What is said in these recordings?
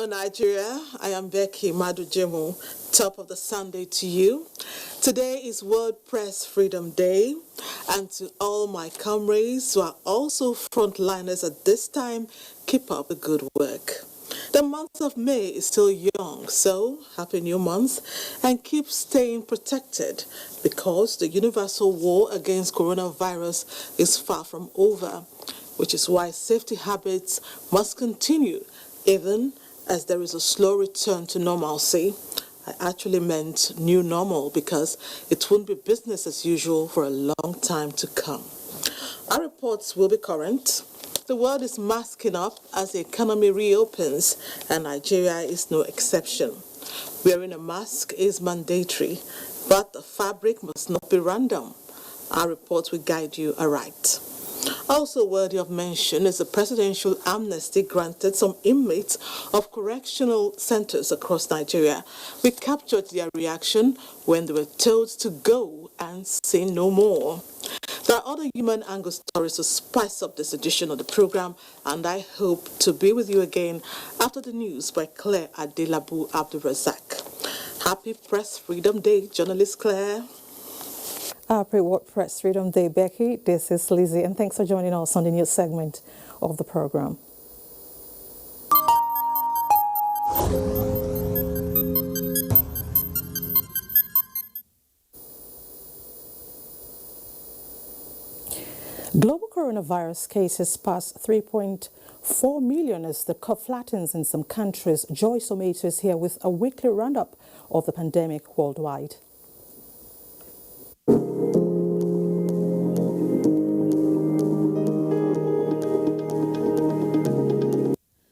Nigeria. I am Becky Madujemu. Top of the Sunday to you. Today is World Press Freedom Day, and to all my comrades who are also frontliners at this time, keep up the good work. The month of May is still young, so happy new month, and keep staying protected because the universal war against coronavirus is far from over, which is why safety habits must continue even as there is a slow return to normalcy. I actually meant new normal because it won't be business as usual for a long time to come. Our reports will be current. The world is masking up as the economy reopens, and Nigeria is no exception. Wearing a mask is mandatory, but the fabric must not be random. Our report will guide you aright. Also worthy of mention is the presidential amnesty granted some inmates of correctional centers across Nigeria. We captured their reaction when they were told to go and say no more. There are other human angle stories to spice up this edition of the program, and I hope to be with you again after the news by Claire Adelabu Abdulrazak. Happy Press Freedom Day, journalist Claire. Happy World Press Freedom Day, Becky. This is Lizzie, and thanks for joining us on the news segment of the program. Global coronavirus cases passed 3.4 million as the curve flattens in some countries. Joy Somato is here with a weekly roundup of the pandemic worldwide.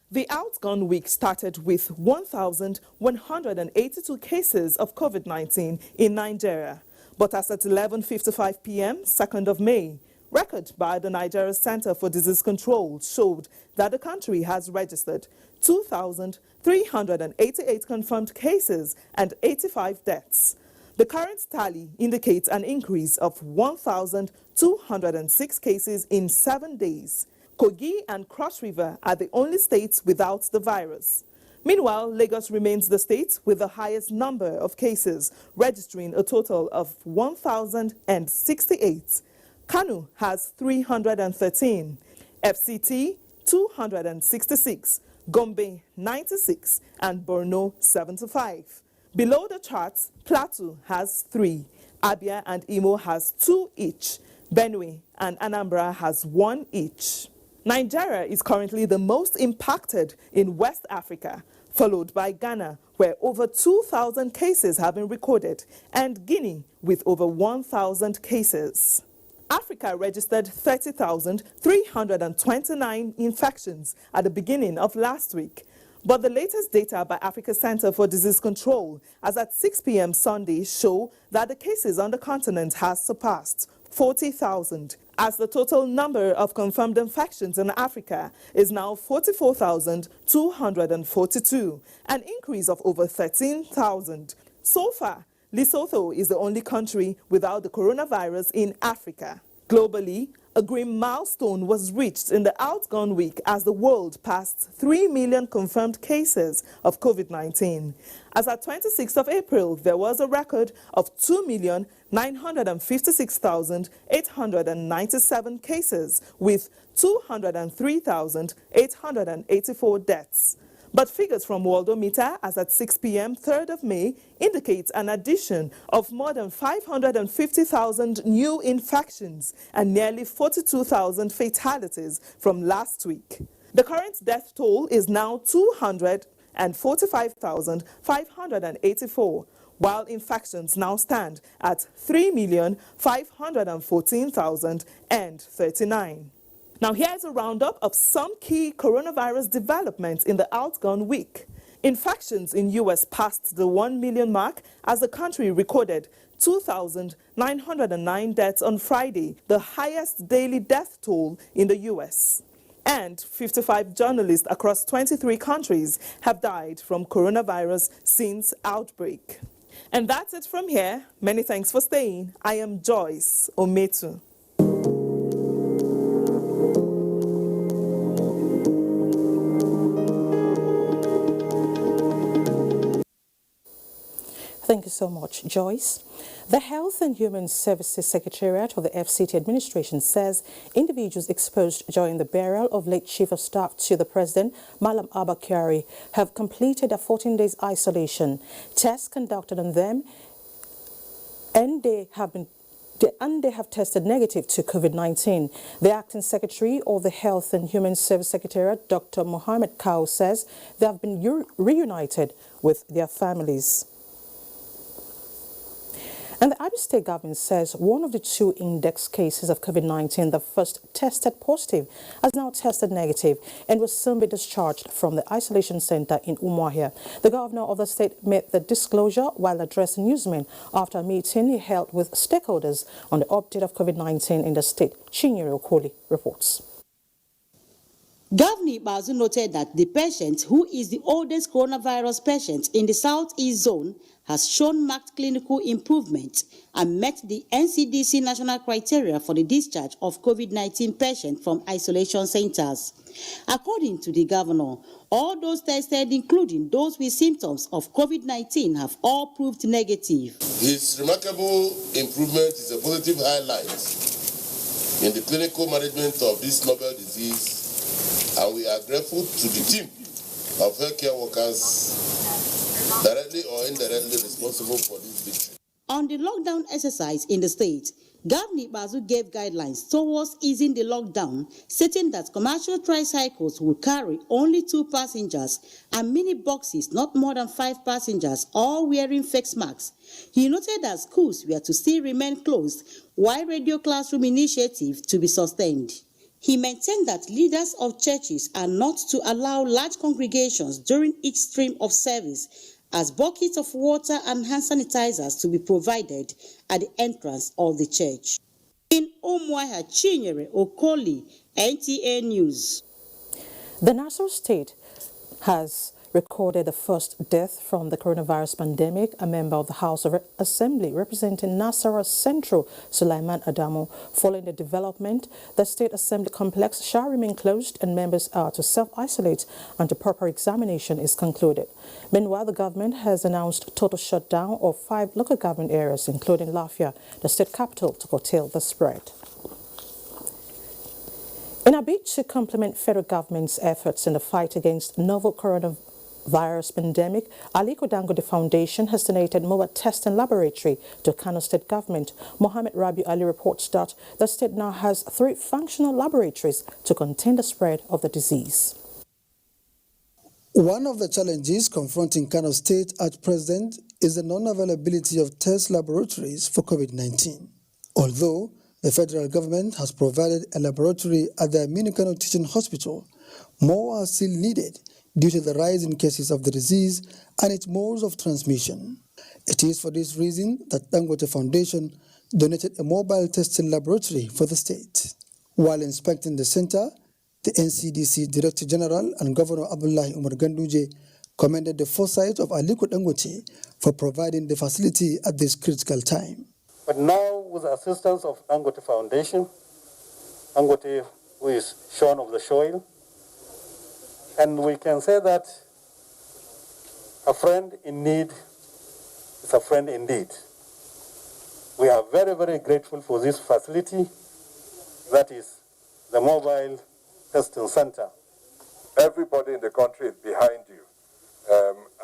The outgone week started with 1,182 cases of COVID-19 in Nigeria. But as at 11:55 p.m., 2nd of May, record by the Nigeria Center for Disease Control showed that the country has registered 2,388 confirmed cases and 85 deaths. The current tally indicates an increase of 1,206 cases in 7 days. Kogi and Cross River are the only states without the virus. Meanwhile, Lagos remains the state with the highest number of cases, registering a total of 1,068. Kano has 313, FCT 266, Gombe 96, and Borno 75. Below the charts, Plateau has 3, Abia and Imo has 2 each, Benue and Anambra has 1 each. Nigeria is currently the most impacted in West Africa, followed by Ghana, where over 2,000 cases have been recorded, and Guinea with over 1,000 cases. Africa registered 30,329 infections at the beginning of last week. But the latest data by Africa Center for Disease Control, as at 6 p.m. Sunday, show that the cases on the continent has surpassed 40,000, as the total number of confirmed infections in Africa is now 44,242, an increase of over 13,000. So far, Lesotho is the only country without the coronavirus in Africa. Globally, a grim milestone was reached in the outgone week as the world passed 3 million confirmed cases of COVID-19. As at 26th of April, there was a record of 2,956,897 cases with 203,884 deaths. But figures from Worldometer as at 6 p.m. 3rd of May indicates an addition of more than 550,000 new infections and nearly 42,000 fatalities from last week. The current death toll is now 245,584, while infections now stand at 3,514,039. Now here's a roundup of some key coronavirus developments in the outgone week. Infections in U.S. passed the 1 million mark as the country recorded 2,909 deaths on Friday, the highest daily death toll in the U.S. And 55 journalists across 23 countries have died from coronavirus since outbreak. And that's it from here. Many thanks for staying. I am Joyce Ometu. so much, Joyce. The Health and Human Services Secretariat of the FCT administration says individuals exposed during the burial of late Chief of Staff to the President, Malam Abba Kyari, have completed a 14 days isolation. Tests conducted on them and they have tested negative to COVID-19. The acting secretary of the Health and Human Service Secretariat, Dr. Mohammed Kao, says they have been reunited with their families. And the Abuja State government says one of the two index cases of COVID-19, the first tested positive, has now tested negative and will soon be discharged from the isolation center in Umuahia. The governor of the state made the disclosure while addressing newsmen after a meeting he held with stakeholders on the update of COVID-19 in the state. Chinyere Okoli reports. Governor Bazu noted that the patient, who is the oldest coronavirus patient in the Southeast Zone, has shown marked clinical improvement and met the NCDC national criteria for the discharge of COVID-19 patients from isolation centers. According to the governor, all those tested, including those with symptoms of COVID-19, have all proved negative. This remarkable improvement is a positive highlight in the clinical management of this novel disease, and we are grateful to the team of healthcare workers directly or indirectly responsible for this victory. On the lockdown exercise in the state, Governor Bazu gave guidelines towards easing the lockdown, stating that commercial tricycles will carry only 2 passengers and mini buses not more than 5 passengers, all wearing face masks. He noted that schools were to still remain closed, while radio classroom initiative to be sustained. He maintained that leaders of churches are not to allow large congregations during each stream of service, as buckets of water and hand sanitizers to be provided at the entrance of the church. In Umuahia, Chinyere Okoli, NTA News. The Nassau State has recorded the first death from the coronavirus pandemic. A member of the House of Assembly representing Nasarawa Central, Sulaiman Adamu, following the development, the State Assembly complex shall remain closed and members are to self-isolate until proper examination is concluded. Meanwhile, the government has announced total shutdown of 5 local government areas, including Lafia, the state capital, to curtail the spread. In a bid to complement federal government's efforts in the fight against novel coronavirus pandemic, Aliko Dangote Foundation has donated mobile testing laboratory to Kano State government. Mohammed Rabi Ali reports that the state now has 3 functional laboratories to contain the spread of the disease. One of the challenges confronting Kano State at present is the non-availability of test laboratories for COVID-19. Although the federal government has provided a laboratory at the Aminu Kano Teaching Hospital, more are still needed due to the rise in cases of the disease and its modes of transmission. It is for this reason that Dangote Foundation donated a mobile testing laboratory for the state. While inspecting the center, the NCDC Director General and Governor Abdullahi Umar Ganduje commended the foresight of Aliko Dangote for providing the facility at this critical time. But now, with the assistance of Dangote Foundation, Dangote, who is shorn of the soil, and we can say that a friend in need is a friend indeed. We are very, very grateful for this facility, that is the mobile testing center. Everybody in the country is behind you.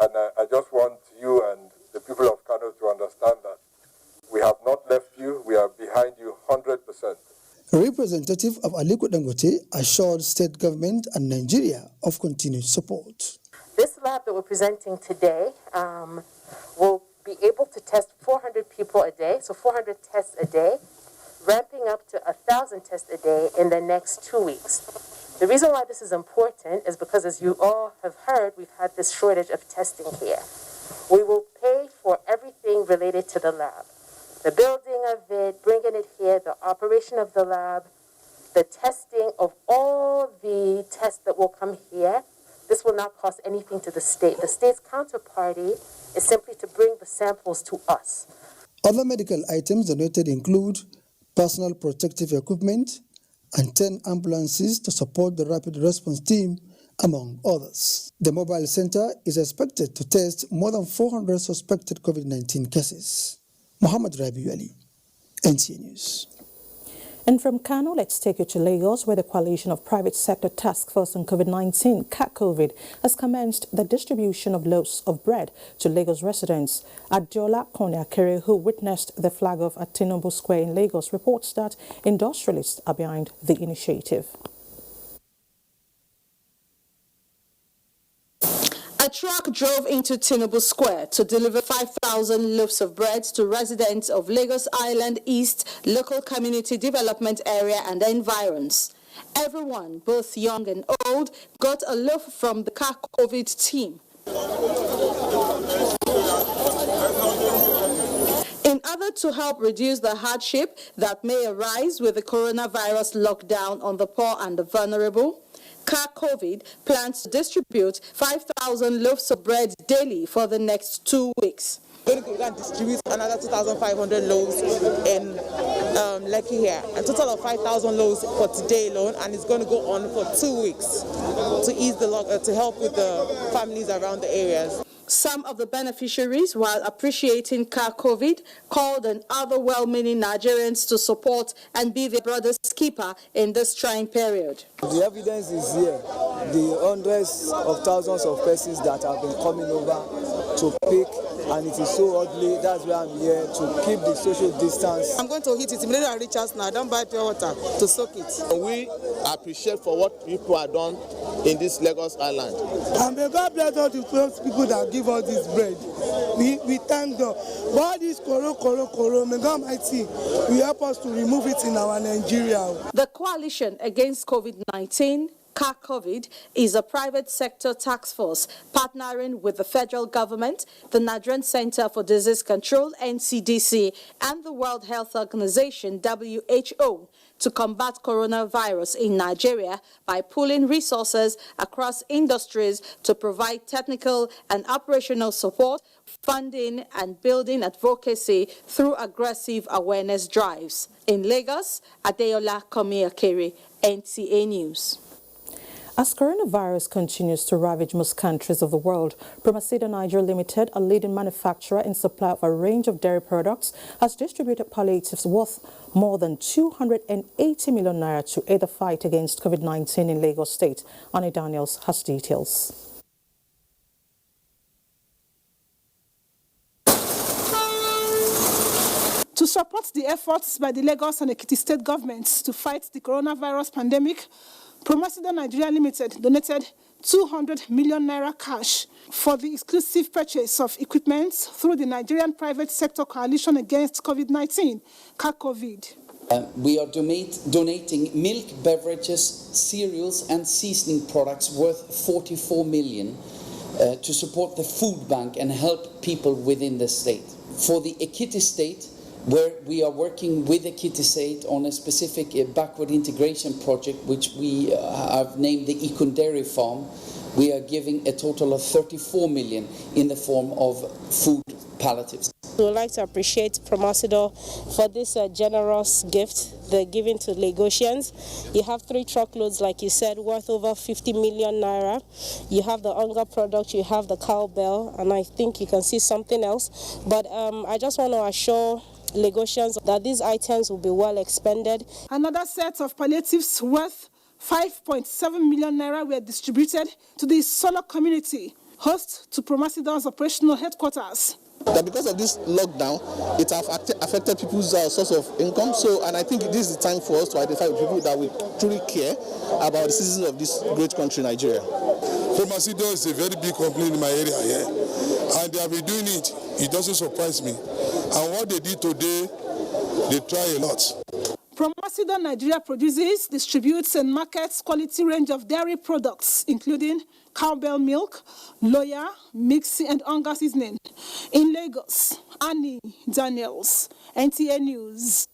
And I just want you and the people of Kano to understand that we have not left you, we are behind you 100%. A representative of Aliko Dangote assured state government and Nigeria of continued support. This lab that we're presenting today will be able to test 400 people a day, so 400 tests a day, ramping up to 1,000 tests a day in the next 2 weeks. The reason why this is important is because, as you all have heard, we've had this shortage of testing here. We will pay for everything related to the lab. The building of it, bringing it here, the operation of the lab, the testing of all the tests that will come here. This will not cost anything to the state. The state's counterparty is simply to bring the samples to us. Other medical items donated include personal protective equipment and 10 ambulances to support the rapid response team among others. The mobile center is expected to test more than 400 suspected COVID-19 cases. Muhammad Rabiu Ali, NTA News. And from Kano, let's take you to Lagos, where the Coalition of Private Sector Task Force on COVID-19, COVID, has commenced the distribution of loaves of bread to Lagos residents. Adiola Koneakere, who witnessed the flag off at Tinubu Square in Lagos, reports that industrialists are behind the initiative. A truck drove into Tinubu Square to deliver 5,000 loaves of bread to residents of Lagos Island East Local Community Development Area and the environs. Everyone, both young and old, got a loaf from the COVID team. In order to help reduce the hardship that may arise with the coronavirus lockdown on the poor and the vulnerable, COVID plans to distribute 5,000 loaves of bread daily for the next 2 weeks. We're going to distribute another 2,500 loaves in Lekki here. A total of 5,000 loaves for today alone, and it's going to go on for 2 weeks to ease the to help with the families around the areas. Some of the beneficiaries, while appreciating COVID, called on other well-meaning Nigerians to support and be their brother's keeper in this trying period. The evidence is here. The hundreds of thousands of persons that have been coming over to pick, and it is so ugly. That's why I'm here, to keep the social distance. I'm going to hit it immediately. I reach us now. I don't buy pure water to soak it. We appreciate for what people have done in this Lagos Island. And may God bless all the people that give us this bread. We thank God. But all this koro, may God Almighty will help us to remove it in our Nigeria. The Coalition Against COVID-19, COVID, is a private sector task force partnering with the federal government, the Nigerian Center for Disease Control, NCDC, and the World Health Organization, WHO, to combat coronavirus in Nigeria by pooling resources across industries to provide technical and operational support, funding, and building advocacy through aggressive awareness drives. In Lagos, Adeola Koneakere, NTA News. As coronavirus continues to ravage most countries of the world, Promasidor Nigeria Limited, a leading manufacturer and supplier of a range of dairy products, has distributed palliatives worth more than 280 million naira to aid the fight against COVID-19 in Lagos State. Annie Daniels has details. To support the efforts by the Lagos and Ekiti state governments to fight the coronavirus pandemic, Promasidor Nigeria Limited donated 200 million naira cash for the exclusive purchase of equipment through the Nigerian Private Sector Coalition Against COVID-19, COVID. We are donating milk, beverages, cereals and seasoning products worth 44 million to support the food bank and help people within the state. For the Ekiti state, where we are working with Ekiti State on a specific backward integration project, which we have named the Ikun Dairy Farm, we are giving a total of 34 million in the form of food palliatives. We would like to appreciate Promasidor for this generous gift they're giving to Lagosians. You have 3 truckloads, like you said, worth over 50 million naira. You have the hunger product, you have the cowbell, and I think you can see something else. But I just want to assure Lagosians that these items will be well expended. Another set of palliatives worth 5.7 million naira were distributed to the Solo community, host to Promasidor's operational headquarters. That because of this lockdown, it has affected people's source of income. And I think this is the time for us to identify the people that will truly care about the citizens of this great country, Nigeria. Promasidor is a very big company in my area here, and they have been doing it. It doesn't surprise me. And what they did today, they try a lot. Promasidor Nigeria produces, distributes, and markets quality range of dairy products, including cowbell milk, loya, mixi, and hunger seasoning. In Lagos, Annie Daniels, NTA News.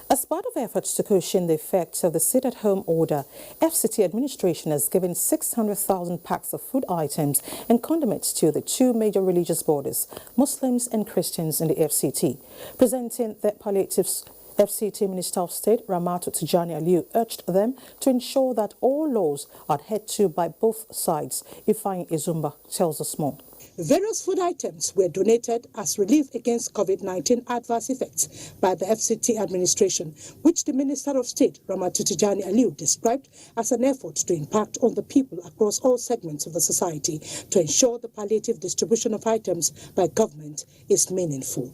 As part of efforts to cushion the effects of the sit-at-home order, FCT administration has given 600,000 packs of food items and condiments to the 2 major religious bodies, Muslims and Christians in the FCT, presenting their palliatives FCT Minister of State Ramatu Tijani Aliu urged them to ensure that all laws are adhered to by both sides. Ifeanyi Izumba tells us more. Various food items were donated as relief against COVID-19 adverse effects by the FCT administration, which the Minister of State, Ramatu Tijani Aliu, described as an effort to impact on the people across all segments of the society to ensure the palliative distribution of items by government is meaningful.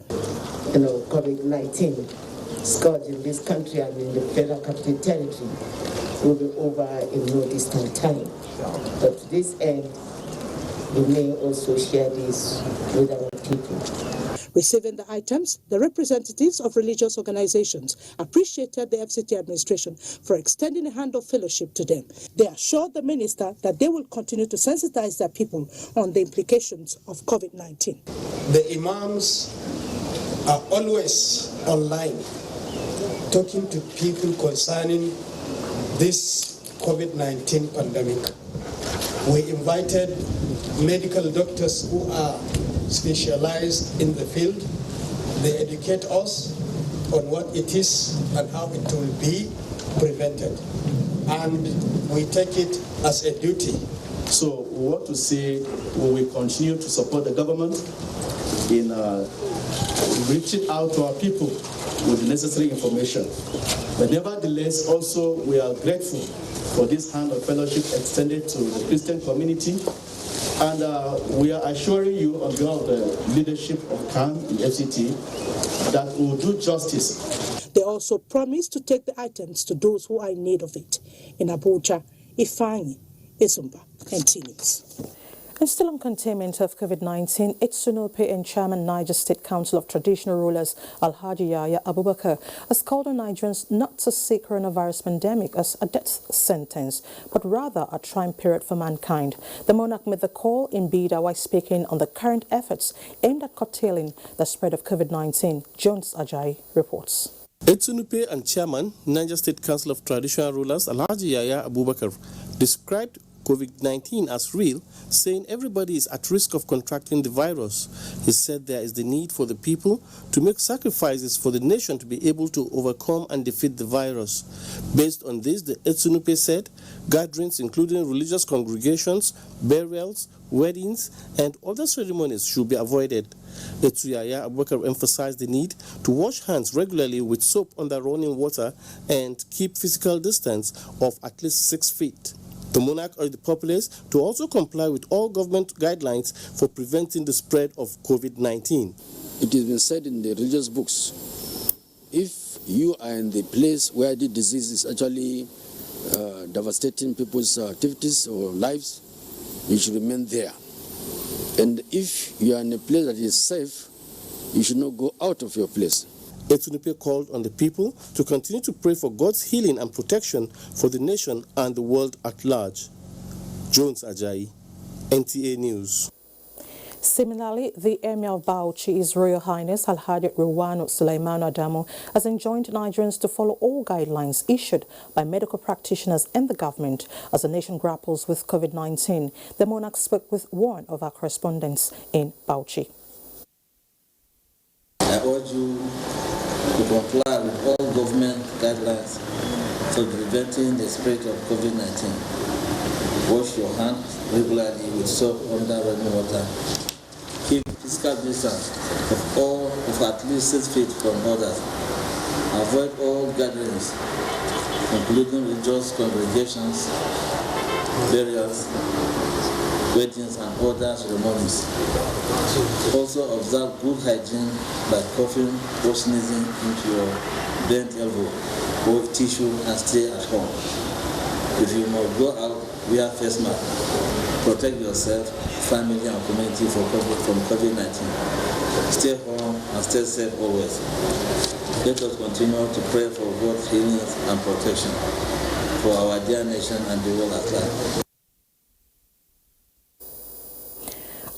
COVID-19 scourge in this country and in the Federal Capital Territory will be over in no distant time. But to this end, we may also share this with our people. Receiving the items, the representatives of religious organizations appreciated the FCT administration for extending a hand of fellowship to them. They assured the minister that they will continue to sensitize their people on the implications of COVID-19. The imams are always online talking to people concerning this COVID-19 pandemic. We invited medical doctors who are specialized in the field. They educate us on what it is and how it will be prevented. And we take it as a duty. So we want to say we will continue to support the government in reaching out to our people with the necessary information. But nevertheless, also we are grateful for this hand of fellowship extended to the Christian community. And we are assuring you on behalf of the leadership of CAN in FCT that we will do justice. They also promised to take the items to those who are in need of it. In Abuja, Ifeanyi Izumba, NT News. And still on containment of COVID-19, Etsunope and Chairman Niger State Council of Traditional Rulers Alhaji Yaya Abubakar has called on Nigerians not to see coronavirus pandemic as a death sentence, but rather a trying period for mankind. The monarch made the call in Bida while speaking on the current efforts aimed at curtailing the spread of COVID-19. Jones Ajayi reports. Etsunope and Chairman Niger State Council of Traditional Rulers Alhaji Yaya Abubakar described COVID-19 as real, saying everybody is at risk of contracting the virus. He said there is the need for the people to make sacrifices for the nation to be able to overcome and defeat the virus. Based on this, the Etsunope said gatherings including religious congregations, burials, weddings, and other ceremonies should be avoided. Yaya Abubakar emphasized the need to wash hands regularly with soap under running water and keep physical distance of at least 6 feet. The monarch urged the populace to also comply with all government guidelines for preventing the spread of COVID-19. It has been said in the religious books, if you are in the place where the disease is actually devastating people's activities or lives, you should remain there. And if you are in a place that is safe, you should not go out of your place. Etsunope called on the people to continue to pray for God's healing and protection for the nation and the world at large. Jones Ajayi, NTA News. Similarly, the Emir of Bauchi, His Royal Highness Alhaji Ruwanu Sulaiman Adamu, has enjoined Nigerians to follow all guidelines issued by medical practitioners and the government as the nation grapples with COVID-19. The monarch spoke with one of our correspondents in Bauchi. I urge you to comply with all government guidelines for preventing the spread of COVID-19. Wash your hands regularly with soap under running water. Keep physical distance of at least 6 feet from others. Avoid all gatherings, including religious congregations, burials, weddings, and other ceremonies. Also observe good hygiene by coughing or sneezing into your bent elbow or tissue and stay at home. If you must go out, wear face mask. Protect yourself, family, and community from COVID-19. Stay home and stay safe always. Let us continue to pray for God's healing and protection for our dear nation and the world at large.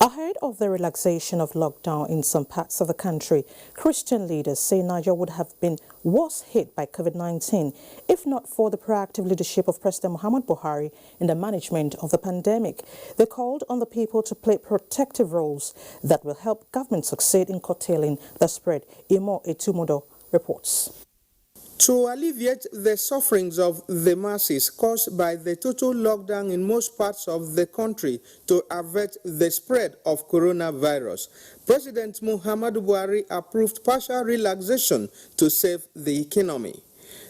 Ahead of the relaxation of lockdown in some parts of the country, Christian leaders say Nigeria would have been worse hit by COVID-19 if not for the proactive leadership of President Muhammad Buhari in the management of the pandemic. They called on the people to play protective roles that will help government succeed in curtailing the spread. Imo Etumodo reports. To alleviate the sufferings of the masses caused by the total lockdown in most parts of the country to avert the spread of coronavirus, President Muhammadu Buhari approved partial relaxation to save the economy.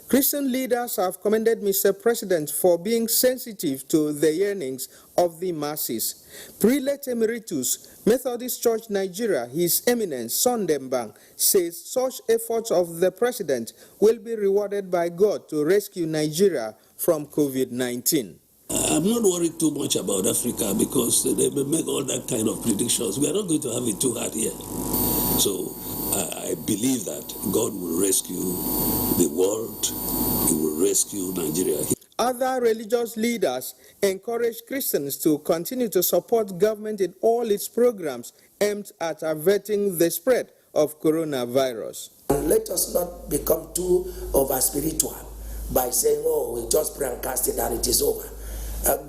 Christian leaders have commended Mr. President for being sensitive to the yearnings of the masses. Prelate Emeritus, Methodist Church Nigeria, His Eminence Sondembang, says such efforts of the President will be rewarded by God to rescue Nigeria from COVID-19. I'm not worried too much about Africa because they make all that kind of predictions. We are not going to have it too hard here. So I believe that God will rescue the world. He will rescue Nigeria. Other religious leaders encourage Christians to continue to support government in all its programs aimed at averting the spread of coronavirus. And let us not become too over-spiritual by saying, oh, we just pray and cast it and it is over.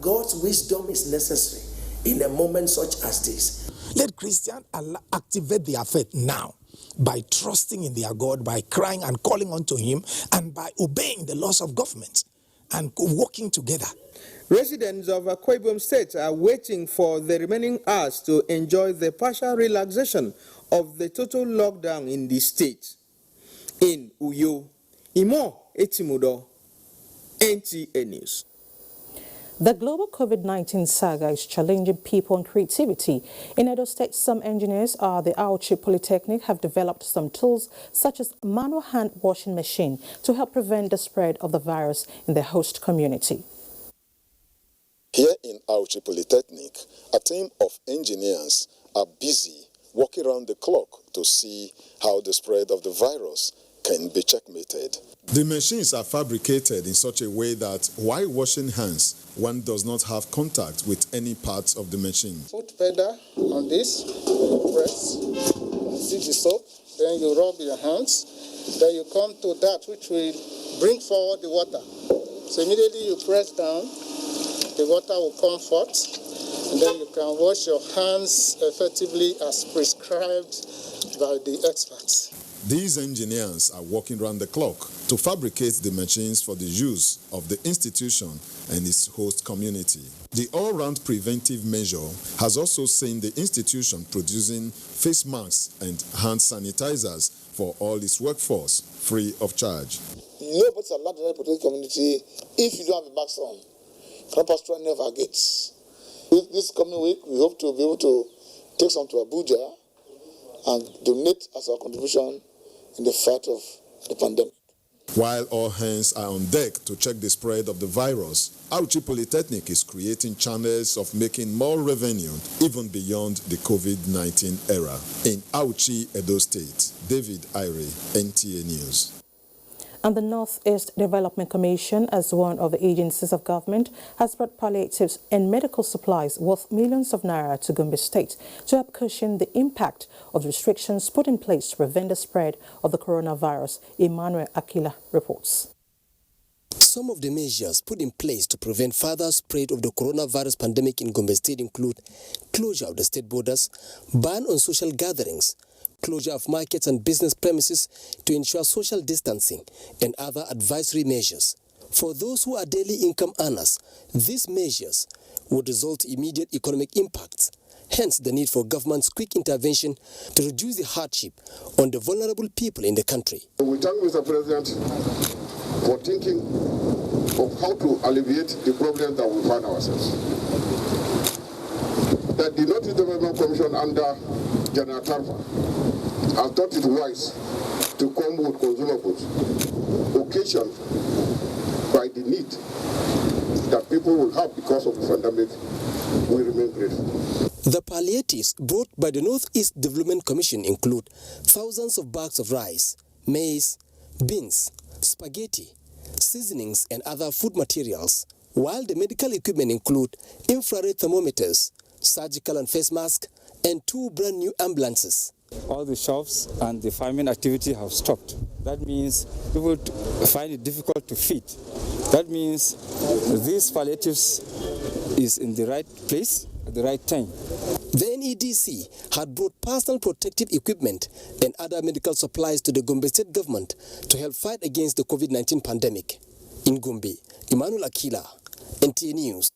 God's wisdom is necessary in a moment such as this. Let Christians activate their faith now by trusting in their God, by crying and calling unto Him, and by obeying the laws of government and working together. Residents of Akwa Ibom State are waiting for the remaining hours to enjoy the partial relaxation of the total lockdown in the state. In Uyo, Imo Etimudo, NTA News. The global COVID-19 saga is challenging people and creativity. In Edo State, some engineers at the Auchi Polytechnic have developed some tools such as manual hand washing machine to help prevent the spread of the virus in the host community. Here in Auchi Polytechnic, a team of engineers are busy working around the clock to see how the spread of the virus can be checkmated. The machines are fabricated in such a way that while washing hands, one does not have contact with any parts of the machine. Put pedal on this, press, see the soap, then you rub your hands, then you come to that which will bring forward the water. So immediately you press down, the water will come forth, and then you can wash your hands effectively as prescribed by the experts. These engineers are working around the clock to fabricate the machines for the use of the institution and its host community. The all-round preventive measure has also seen the institution producing face masks and hand sanitizers for all its workforce, free of charge. Nobody's allowed to protect the community if you don't have a mask on. Cannot pass through any of our gates. This coming week, we hope to be able to take some to Abuja and donate as our contribution in the fight of the pandemic. While all hands are on deck to check the spread of the virus, Auchi Polytechnic is creating channels of making more revenue even beyond the COVID-19 era. In Auchi, Edo State, David Ire, NTA News. And the Northeast Development Commission, as one of the agencies of government, has brought palliatives and medical supplies worth millions of naira to Gombe State to help cushion the impact of the restrictions put in place to prevent the spread of the coronavirus. Emmanuel Akila reports. Some of the measures put in place to prevent further spread of the coronavirus pandemic in Gombe State include closure of the state borders, ban on social gatherings, closure of markets and business premises to ensure social distancing, and other advisory measures. For those who are daily income earners, these measures would result in immediate economic impacts, hence the need for government's quick intervention to reduce the hardship on the vulnerable people in the country. We thank Mr. President for thinking of how to alleviate the problem that we find ourselves. That the Northeast Development Commission under General Tarfa has thought it wise to come with consumables occasioned by the need that people will have because of the pandemic. We remain grateful. The palliatives brought by the Northeast Development Commission include thousands of bags of rice, maize, beans, spaghetti, seasonings and other food materials, while the medical equipment include infrared thermometers, surgical and face masks, and 2 brand new ambulances. All the shops and the farming activity have stopped. That means people find it difficult to feed. That means these palliatives is in the right place at the right time. The NEDC had brought personal protective equipment and other medical supplies to the Gombe State government to help fight against the COVID-19 pandemic. In Gombe, Emmanuel Akila, NTA News.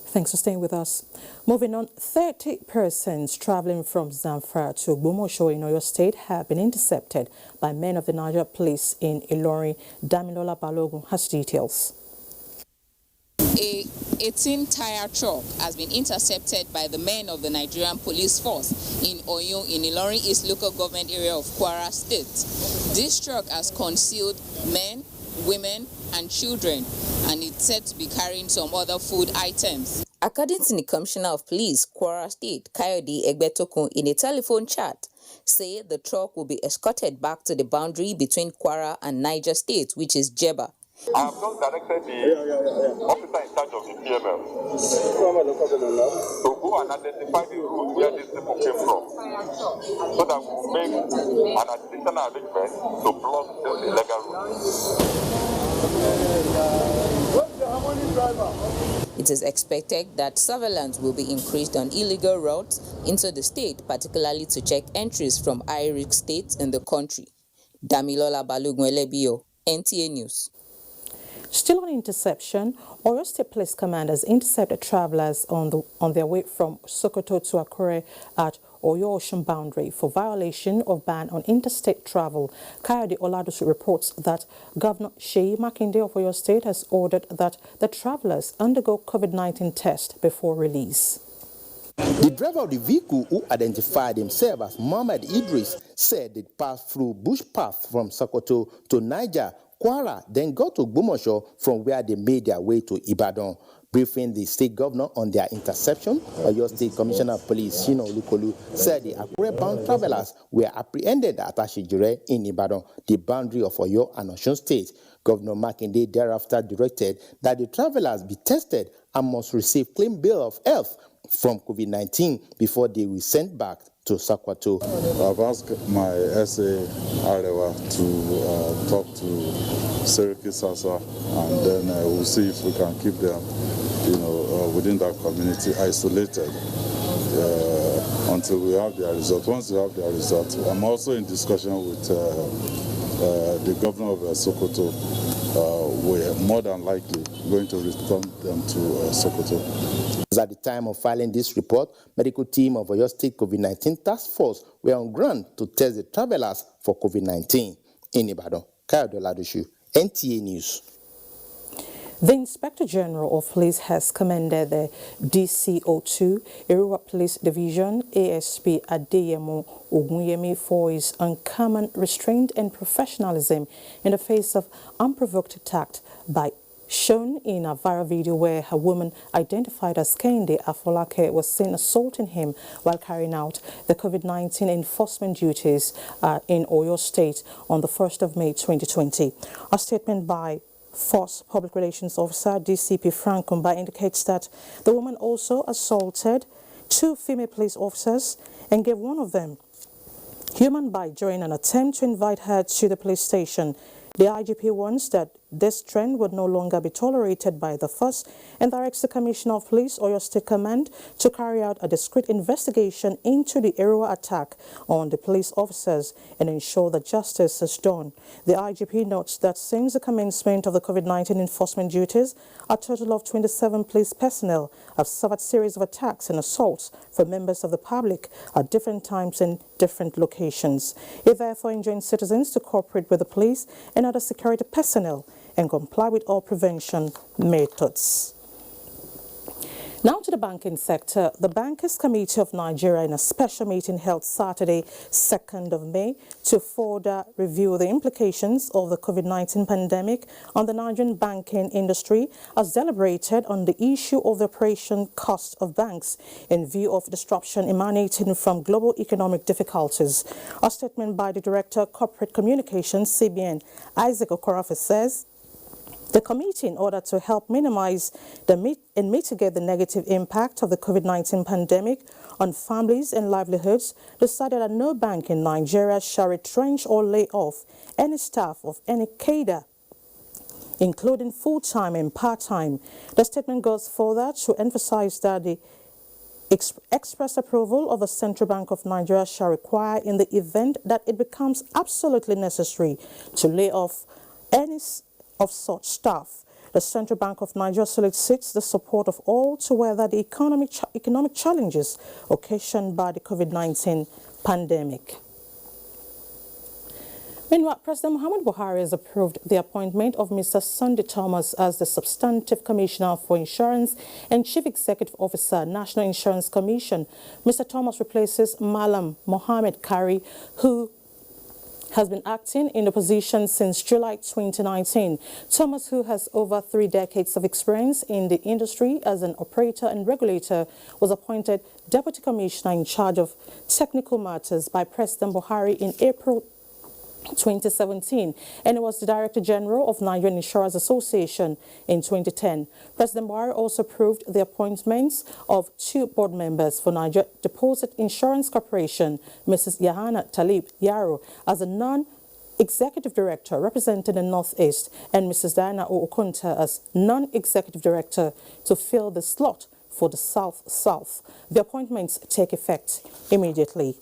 Thanks for staying with us. Moving on, 30 persons traveling from Zamfara to Ogbomoso in Oyo State have been intercepted by men of the Niger police in Ilorin. Damilola Balogun has details. A 18-tire truck has been intercepted by the men of the Nigerian police force in Oyo in Ilorin East local government area of Kwara State. This truck has concealed men, women and children, and it's said to be carrying some other food items. According to the Commissioner of Police, Kwara State, Kayode Egbetokun, in a telephone chat, said the truck will be escorted back to the boundary between Kwara and Niger State, which is Jeba. I have just directed the officer in charge of the PML to go and identify the route where these people came from, so that we will make an additional arrangement to block this illegal route. It is expected that surveillance will be increased on illegal routes into the state, particularly to check entries from high-risk states in the country. Damilola Balogun, NTA News. Still on interception, Oyo State Police commanders intercepted travelers on their way from Sokoto to Akure at Oyo Ocean boundary for violation of ban on interstate travel. Kayode Oladosu reports that Governor Seyi Makinde of Oyo State has ordered that the travelers undergo COVID-19 test before release. The driver of the vehicle, who identified himself as Mohammed Idris, said they passed through bush path from Sokoto to Niger, Kwara, then got to Ogbomoso, from where they made their way to Ibadan. Briefing the state governor on their interception, Oyo State Commissioner of Police Shina Olukolu said the Akure-bound travelers were apprehended at Ashijire in Ibadan, the boundary of Oyo and Osun State. Governor Makinde thereafter directed that the travelers be tested and must receive clean bill of health from COVID-19 before they will sent back to Sokoto. I've asked my SA Arewa to talk to Seriki Sasa, and then we'll see if we can keep them, within that community isolated until we have their result. Once we have their result, I'm also in discussion with the governor of Sokoto. We're more than likely going to return them to Sokoto. At the time of filing this report, medical team of Oyo State COVID-19 Task Force were on ground to test the travelers for COVID-19. In Ibadan, Kayode Oladosu, NTA News. The Inspector General of Police has commended the DCO2, Irua Police Division, ASP Adeyemo Ogunyemi, for his uncommon restraint and professionalism in the face of unprovoked attack shown in a viral video where a woman identified as Kende Afolake was seen assaulting him while carrying out the COVID-19 enforcement duties in Oyo State on the 1st of May 2020. A statement by Force Public Relations Officer DCP Frank Kumba indicates that the woman also assaulted 2 female police officers and gave one of them human bite during an attempt to invite her to the police station. The IGP warns that this trend would no longer be tolerated by the force and directs the Commissioner of Police, Oyo State Command, to carry out a discreet investigation into the Irua attack on the police officers and ensure that justice is done. The IGP notes that since the commencement of the COVID-19 enforcement duties, a total of 27 police personnel have suffered a series of attacks and assaults from members of the public at different times in different locations. It therefore enjoins citizens to cooperate with the police and other security personnel and comply with all prevention methods. Now to the banking sector. The Bankers Committee of Nigeria, in a special meeting held Saturday, 2nd of May, to further review the implications of the COVID-19 pandemic on the Nigerian banking industry, has deliberated on the issue of the operation cost of banks in view of disruption emanating from global economic difficulties. A statement by the Director of Corporate Communications, CBN, Isaac Okorafor, says the committee, in order to help minimize and mitigate the negative impact of the COVID-19 pandemic on families and livelihoods, decided that no bank in Nigeria shall retrench or lay off any staff of any cadre including full-time and part-time. The statement goes further to emphasize that the express approval of the Central Bank of Nigeria shall require in the event that it becomes absolutely necessary to lay off any of such staff. The Central Bank of Nigeria solicits the support of all to weather the economic challenges occasioned by the COVID-19 pandemic. Meanwhile, President Muhammadu Buhari has approved the appointment of Mr. Sunday Thomas as the Substantive Commissioner for Insurance and Chief Executive Officer, National Insurance Commission. Mr. Thomas replaces Malam Mohammed Kari, who has been acting in the position since July 2019. Thomas, who has over 3 decades of experience in the industry as an operator and regulator, was appointed Deputy Commissioner in charge of technical matters by President Buhari in April 2017, and he was the Director General of Nigerian Insurance Association in 2010. President Buhari also approved the appointments of 2 board members for Nigeria Deposit Insurance Corporation, Mrs. Yahana Talib Yaro, as a non-executive director representing the Northeast, and Mrs. Diana Okunta as non-executive director to fill the slot for the South. The appointments take effect immediately.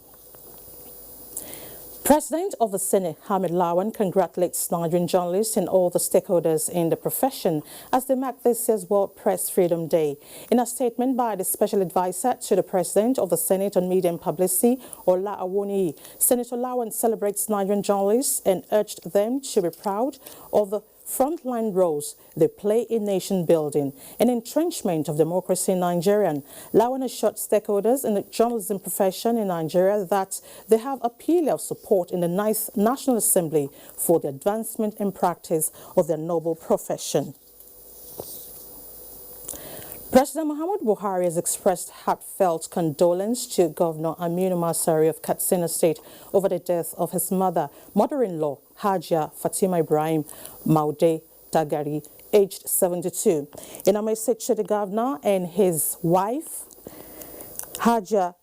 President of the Senate, Hamid Lawan, congratulates Nigerian journalists and all the stakeholders in the profession as they mark this year's World Press Freedom Day. In a statement by the Special Advisor to the President of the Senate on Media and Publicity, Ola Awoniyi, Senator Lawan celebrates Nigerian journalists and urged them to be proud of the frontline roles they play in nation building and entrenchment of democracy in Nigeria. Lawan assured stakeholders in the journalism profession in Nigeria that they have a pillar of support in the National Assembly for the advancement and practice of their noble profession. President Muhammadu Buhari has expressed heartfelt condolence to Governor Aminu Masari of Katsina State over the death of his mother-in-law, Hajia Fatima Ibrahim Maude Tagari, aged 72. In a message to the governor and his wife, Hajia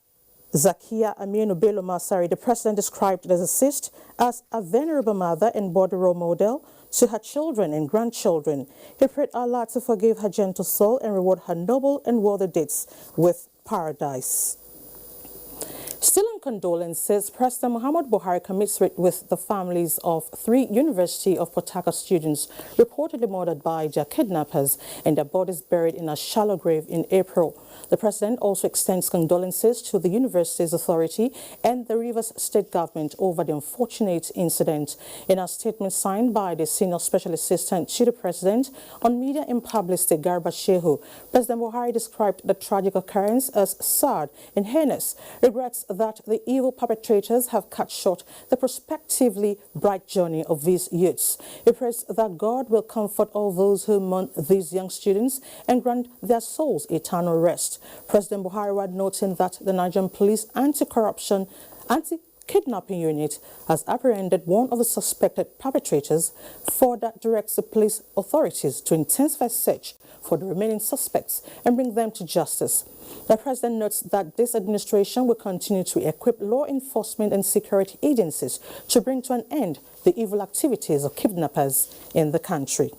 Zakia Aminu Bello Masari, the president described the deceased as a venerable mother and body role model to her children and grandchildren. He prayed Allah to forgive her gentle soul and reward her noble and worthy deeds with paradise. Still on condolences, President Muhammadu Buhari commiserated with the families of 3 University of Port Harcourt students reportedly murdered by their kidnappers and their bodies buried in a shallow grave in April. The president also extends condolences to the university's authority and the Rivers State government over the unfortunate incident. In a statement signed by the Senior Special Assistant to the President on Media and Publicity, Garba Shehu, President Buhari described the tragic occurrence as sad and heinous, regrets that the evil perpetrators have cut short the prospectively bright journey of these youths. He prays that God will comfort all those who mourn these young students and grant their souls eternal rest. President Buhari had noting that the Nigerian Police Anti-Corruption, Anti-Kidnapping Unit has apprehended one of the suspected perpetrators. Further directs the police authorities to intensify search for the remaining suspects and bring them to justice. The president notes that this administration will continue to equip law enforcement and security agencies to bring to an end the evil activities of kidnappers in the country.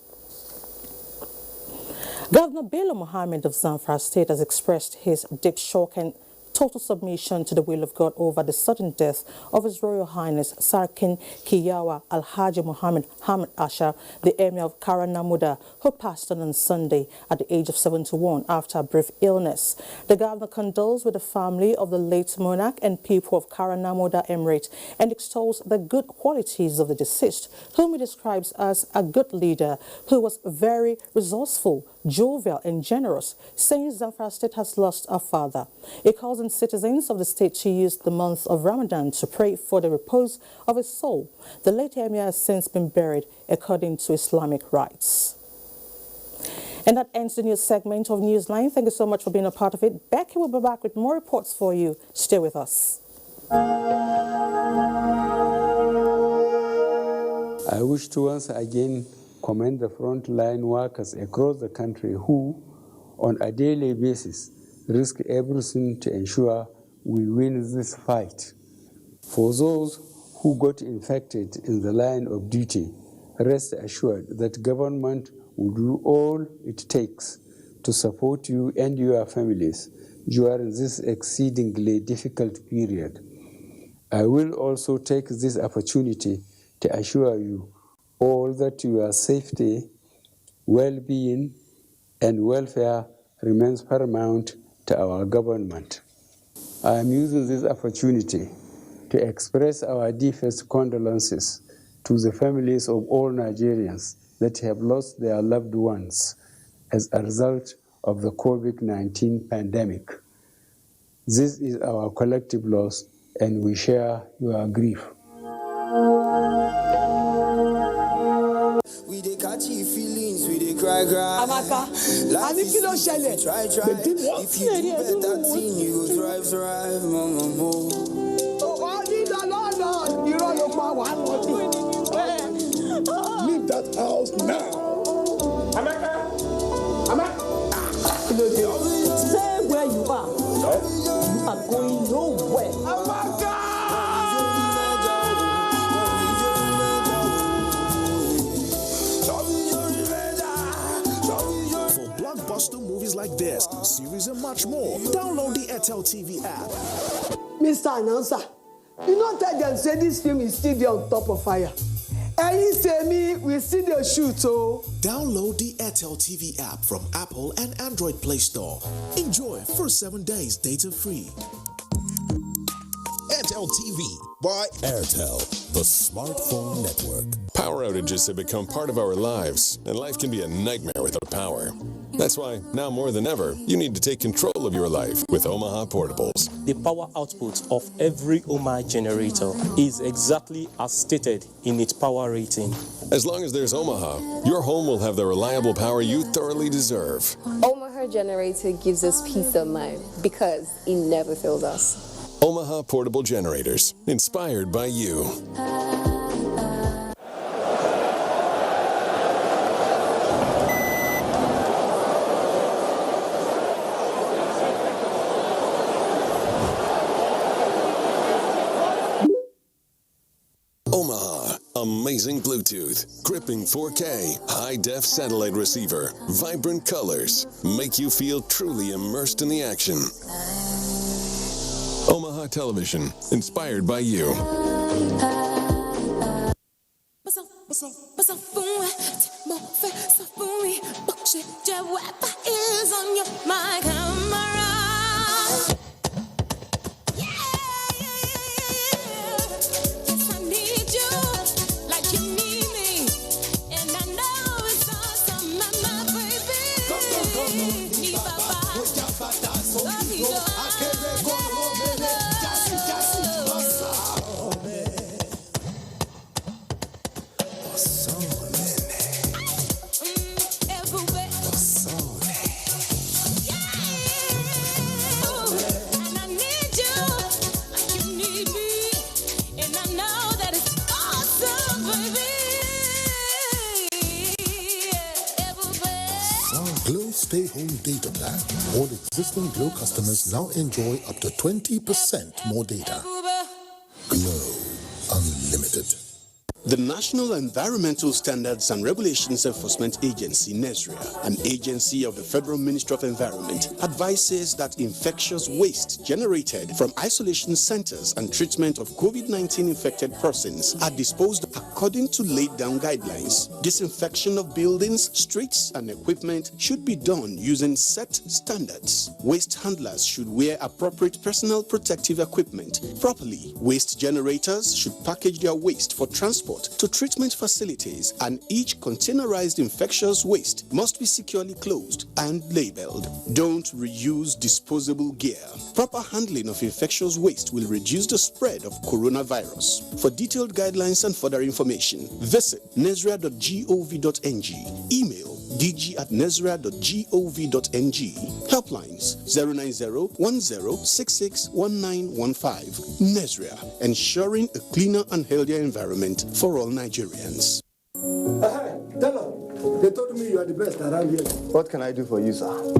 Governor Bello Mohammed of Zamfara State has expressed his deep shock and total submission to the will of God over the sudden death of His Royal Highness Sarkin Kiyawa Alhaji Muhammad Hamid Asha, the Emir of Karanamuda, who passed on Sunday at the age of 71 after a brief illness. The governor condoles with the family of the late monarch and people of Karanamuda Emirate and extols the good qualities of the deceased, whom he describes as a good leader who was very resourceful, jovial and generous, saying Zamfara State has lost a father. He calls on citizens of the state to use the month of Ramadan to pray for the repose of his soul. The late Emir has since been buried according to Islamic rites. And that ends the news segment of Newsline. Thank you so much for being a part of it. Becky will be back with more reports for you. Stay with us. I wish to once again commend the frontline workers across the country who, on a daily basis, risk everything to ensure we win this fight. For those who got infected in the line of duty, Rest assured that government will do all it takes to support you and your families during this exceedingly difficult period. I will also take this opportunity to assure you all that your safety, well-being, and welfare remains paramount to our government. I am using this opportunity to express our deepest condolences to the families of all Nigerians that have lost their loved ones as a result of the COVID-19 pandemic. This is our collective loss, and we share your grief. We dey catch feelings, we dey cry. Amaka, ani kí ló ṣẹlẹ̀? If you do better thing, you go thrive, mama. Leave that house now. Amaka. Stay where you are. You are going nowhere. Amaka! For blockbuster movies like this, series and much more, download the Airtel TV app. Mr. Announcer, you know tell them say this film is still there on top of fire. And you say me, we still the shoot, so. Download the Airtel TV app from Apple and Android Play Store. Enjoy for 7 days data free. Airtel TV by Airtel, the smartphone network. Power outages have become part of our lives, and life can be a nightmare without power. That's why, now more than ever, you need to take control of your life with Omaha Portables. The power output of every Omaha generator is exactly as stated in its power rating. As long as there's Omaha, your home will have the reliable power you thoroughly deserve. Omaha generator gives us peace of mind because it never fails us. Omaha Portable Generators, inspired by you. Omaha, amazing Bluetooth, gripping 4K, high-def satellite receiver, vibrant colors, make you feel truly immersed in the action. Omaha Television, inspired by you. Stay home data plan. All existing Glow customers now enjoy up to 20% more data. Glow Unlimited. The National Environmental Standards and Regulations Enforcement Agency, NESRIA, an agency of the Federal Ministry of Environment, advises that infectious waste generated from isolation centers and treatment of COVID-19 infected persons are disposed according to laid down guidelines. Disinfection of buildings, streets, and equipment should be done using set standards. Waste handlers should wear appropriate personal protective equipment properly. Waste generators should package their waste for transport to treatment facilities, and each containerized infectious waste must be securely closed and labeled. Don't reuse disposable gear. Proper handling of infectious waste will reduce the spread of coronavirus. For detailed guidelines and further information, visit nesria.gov.ng. Email dg@nesria.gov.ng. Helplines 090-1066-1915. Nesria, ensuring a cleaner and healthier environment for all Nigerians. Tell them. They told me you are the best around here. What can I do for you, sir?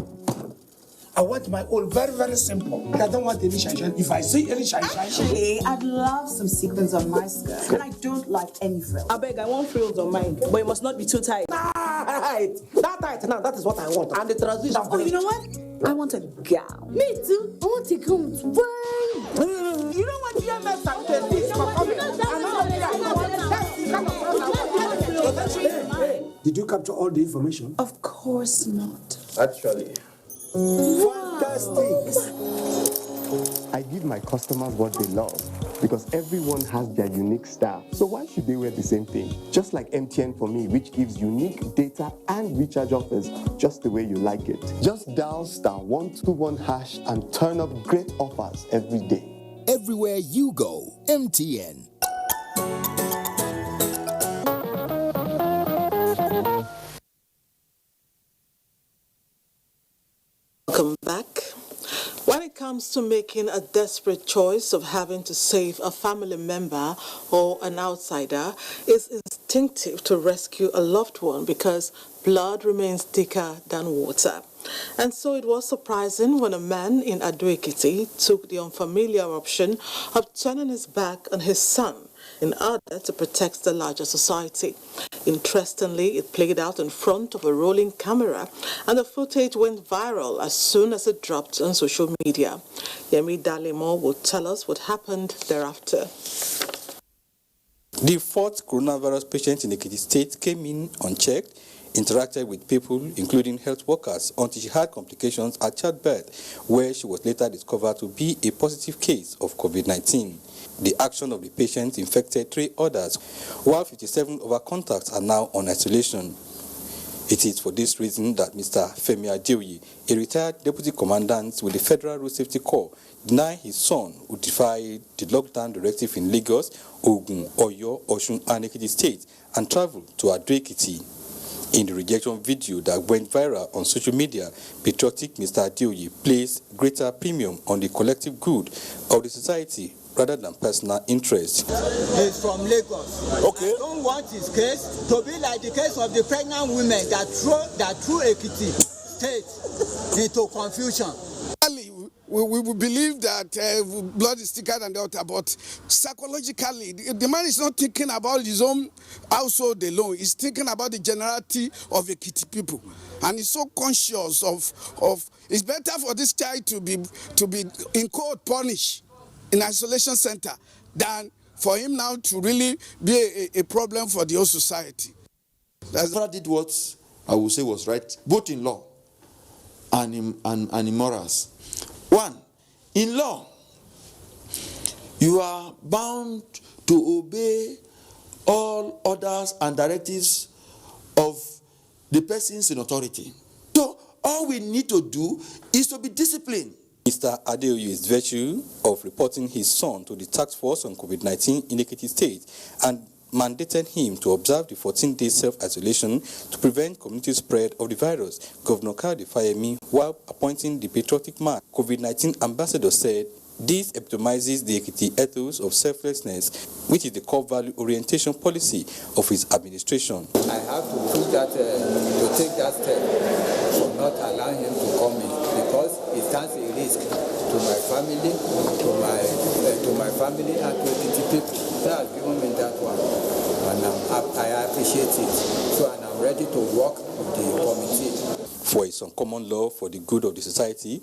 I want my own very, very simple. I don't want any shine. If I see any shine. Actually, I'd love some sequins on my skirt. And I don't like any frills. I beg, I want frills on mine, but it must not be too tight. Tight. That tight now, that is what I want. And the transition. Oh, you know what? I want a gown. Me too. I want a gown with wine. You know what DMS are doing this for coming? Did you capture all the information? Of course not. Actually. Fantastic. I give my customers what they love because everyone has their unique style. So why should they wear the same thing? Just like MTN for me, which gives unique data and recharge offers just the way you like it. Just dial *121# and turn up great offers every day. Everywhere you go, MTN. Welcome back. When it comes to making a desperate choice of having to save a family member or an outsider, it's instinctive to rescue a loved one because blood remains thicker than water. And so it was surprising when a man in advocacy took the unfamiliar option of turning his back on his son in order to protect the larger society. Interestingly, it played out in front of a rolling camera, and the footage went viral as soon as it dropped on social media. Yemi Dalemo will tell us what happened thereafter. The fourth coronavirus patient in Ekiti State came in unchecked, interacted with people, including health workers, until she had complications at childbirth, where she was later discovered to be a positive case of COVID-19. The action of the patient infected 3 others, while 57 of her contacts are now on isolation. It is for this reason that Mr. Femi Adeoye, a retired deputy commandant with the Federal Road Safety Corps, denied his son, who defied the lockdown directive in Lagos, Ogun, Oyo, Osun, and Ekiti State, and traveled to Ado-Ekiti. In the rejection video that went viral on social media, Patriotic Mr. Adeoye placed greater premium on the collective good of the society rather than personal interest. He's from Lagos. Okay. I don't want his case to be like the case of the pregnant women that threw Ekiti State into confusion. We believe that blood is thicker than the water, but psychologically, the man is not thinking about his own household alone. He's thinking about the generality of Ekiti people, and he's so conscious of. It's better for this child to be in court punished in isolation center than for him now to really be a problem for the whole society. That's what did what I would say was right, both in law and in morals. One, in law, you are bound to obey all orders and directives of the persons in authority. So all we need to do is to be disciplined. Mr. Adeoye's virtue of reporting his son to the task force on COVID-19 in Ekiti State and mandated him to observe the 14-day self-isolation to prevent community spread of the virus. Governor Kade Fayemi, while appointing the Patriotic man, COVID-19 ambassador, said this epitomizes the Ekiti ethos of selflessness, which is the core value orientation policy of his administration. I have to take that step for not allowing him to come in because it stands a risk to my family, to my family and to the people. That has given me that one, and I appreciate it. So, and I'm ready to work with the committee. For its uncommon law for the good of the society,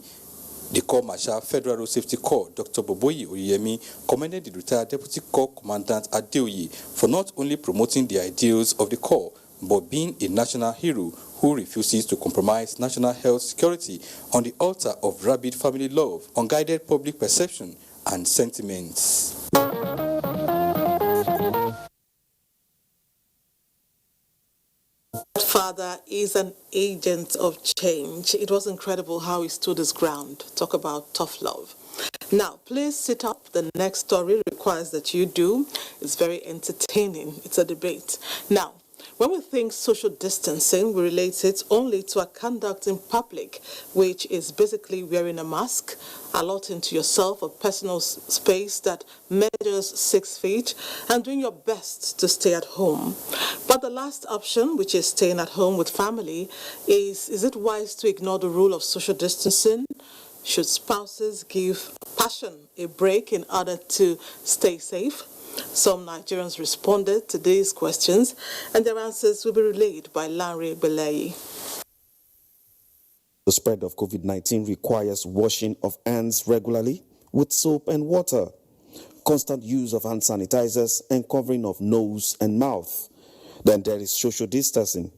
the Corps Marshal Federal Road Safety Corps, Dr. Boboyi Oyemi, commended the retired Deputy Corps Commandant Adeoye for not only promoting the ideals of the Corps, but being a national hero who refuses to compromise national health security on the altar of rabid family love, unguided public perception, and sentiments. Father is an agent of change. It was incredible how he stood his ground. Talk about tough love. Now, please sit up. The next story requires that you do. It's very entertaining. It's a debate. Now, When we think social distancing, we relate it only to a conduct in public, which is basically wearing a mask, allotting to yourself a personal space that measures 6 feet, and doing your best to stay at home. But the last option, which is staying at home with family, is it wise to ignore the rule of social distancing? Should spouses give passion a break in order to stay safe? Some Nigerians responded to these questions, and their answers will be relayed by Larry Belay. The spread of COVID-19 requires washing of hands regularly with soap and water, constant use of hand sanitizers, and covering of nose and mouth. Then there is social distancing.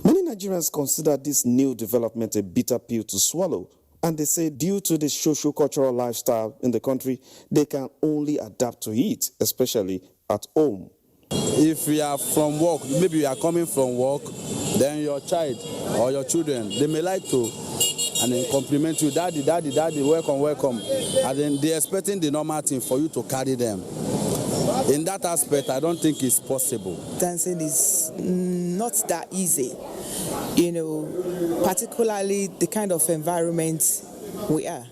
Many Nigerians consider this new development a bitter pill to swallow, and they say due to the socio-cultural lifestyle in the country, they can only adapt to it, especially at home. If you are from work, maybe you are coming from work, then your child or your children, they may like to and then compliment you, daddy, daddy, daddy, welcome, welcome. And then they're expecting the normal thing for you to carry them. In that aspect, I don't think it's possible. Dancing is not that easy, particularly the kind of environment we are.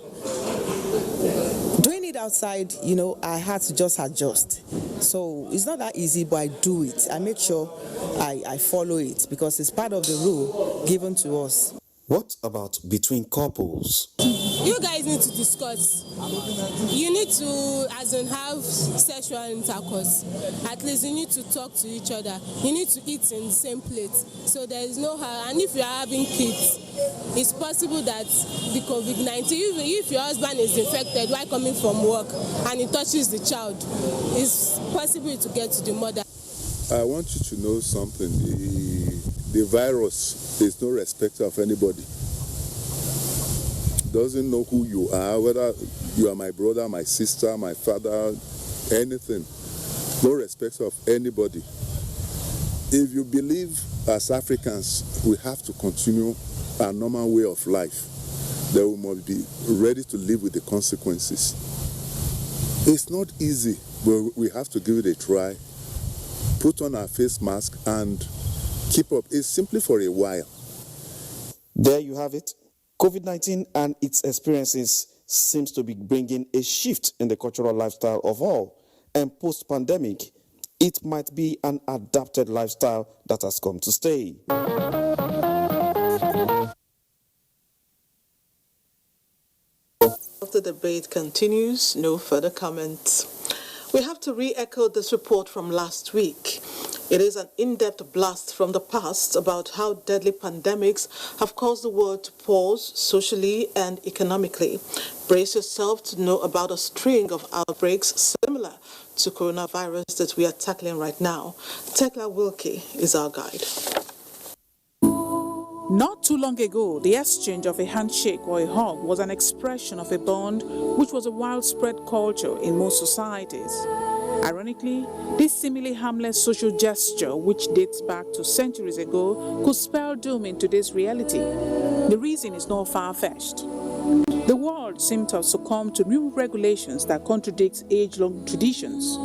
Doing it outside, I had to just adjust. So it's not that easy, but I do it. I make sure I follow it because it's part of the rule given to us. What about between couples? You guys need to discuss. You need to, have sexual intercourse. At least you need to talk to each other. You need to eat in the same plate. So there is no harm. And if you are having kids, it's possible that the COVID-19, if your husband is infected while coming from work and he touches the child, it's possible to get to the mother. I want you to know something. The virus is no respecter of anybody. Doesn't know who you are, whether you are my brother, my sister, my father, anything. No respect of anybody. If you believe as Africans we have to continue our normal way of life, then we must be ready to live with the consequences. It's not easy, but we have to give it a try. Put on our face mask and keep up. It's simply for a while. There you have it. COVID-19 and its experiences seems to be bringing a shift in the cultural lifestyle of all. And post-pandemic, it might be an adapted lifestyle that has come to stay. The debate continues. No further comments. We have to re-echo this report from last week. It is an in-depth blast from the past about how deadly pandemics have caused the world to pause socially and economically. Brace yourself to know about a string of outbreaks similar to coronavirus that we are tackling right now. Tekla Wilkie is our guide. Not too long ago, the exchange of a handshake or a hug was an expression of a bond which was a widespread culture in most societies. Ironically, this seemingly harmless social gesture, which dates back to centuries ago, could spell doom in today's reality. The reason is not far-fetched. The world seemed to have succumbed to new regulations that contradict age-long traditions.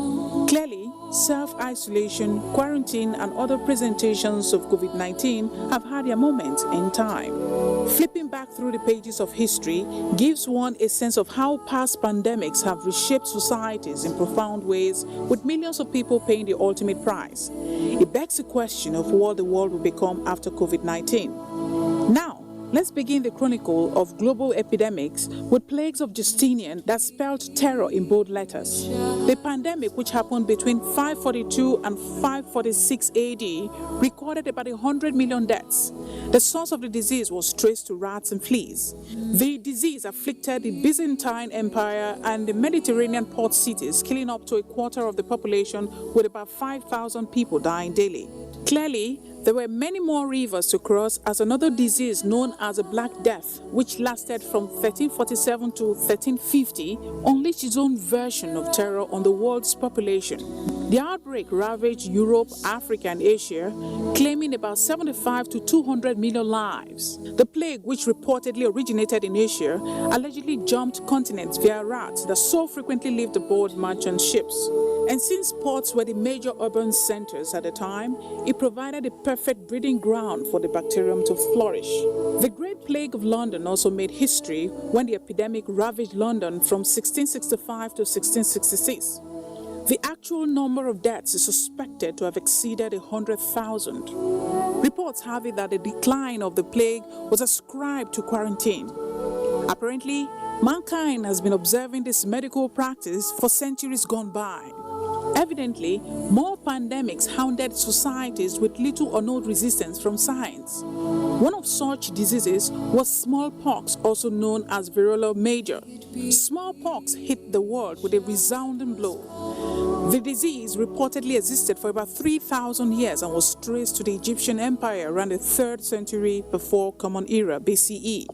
Clearly, self-isolation, quarantine, and other presentations of COVID-19 have had their moment in time. Flipping back through the pages of history gives one a sense of how past pandemics have reshaped societies in profound ways, with millions of people paying the ultimate price. It begs the question of what the world will become after COVID-19. Now, let's begin the chronicle of global epidemics with plagues of Justinian that spelled terror in bold letters. The pandemic, which happened between 542 and 546 AD, recorded about 100 million deaths. The source of the disease was traced to rats and fleas. The disease afflicted the Byzantine Empire and the Mediterranean port cities, killing up to a quarter of the population, with about 5,000 people dying daily. Clearly, There were many more rivers to cross as another disease known as the Black Death, which lasted from 1347 to 1350, unleashed its own version of terror on the world's population. The outbreak ravaged Europe, Africa, and Asia, claiming about 75 to 200 million lives. The plague, which reportedly originated in Asia, allegedly jumped continents via rats that so frequently lived aboard merchant ships. And since ports were the major urban centers at the time, it provided a perfect breeding ground for the bacterium to flourish. The Great Plague of London also made history when the epidemic ravaged London from 1665 to 1666. The actual number of deaths is suspected to have exceeded 100,000. Reports have it that the decline of the plague was ascribed to quarantine. Apparently, mankind has been observing this medical practice for centuries gone by. Evidently, more pandemics hounded societies with little or no resistance from science. One of such diseases was smallpox, also known as variola major. Smallpox hit the world with a resounding blow. The disease reportedly existed for about 3,000 years and was traced to the Egyptian Empire around the 3rd century before Common Era BCE.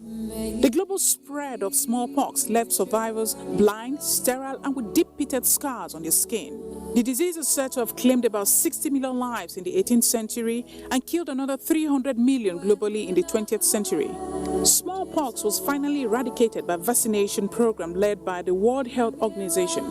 The global spread of smallpox left survivors blind, sterile, and with deep-pitted scars on their skin. The disease is said to have claimed about 60 million lives in the 18th century and killed another 300 million globally in the 20th century. Smallpox was finally eradicated by a vaccination program led by the World Health Organization.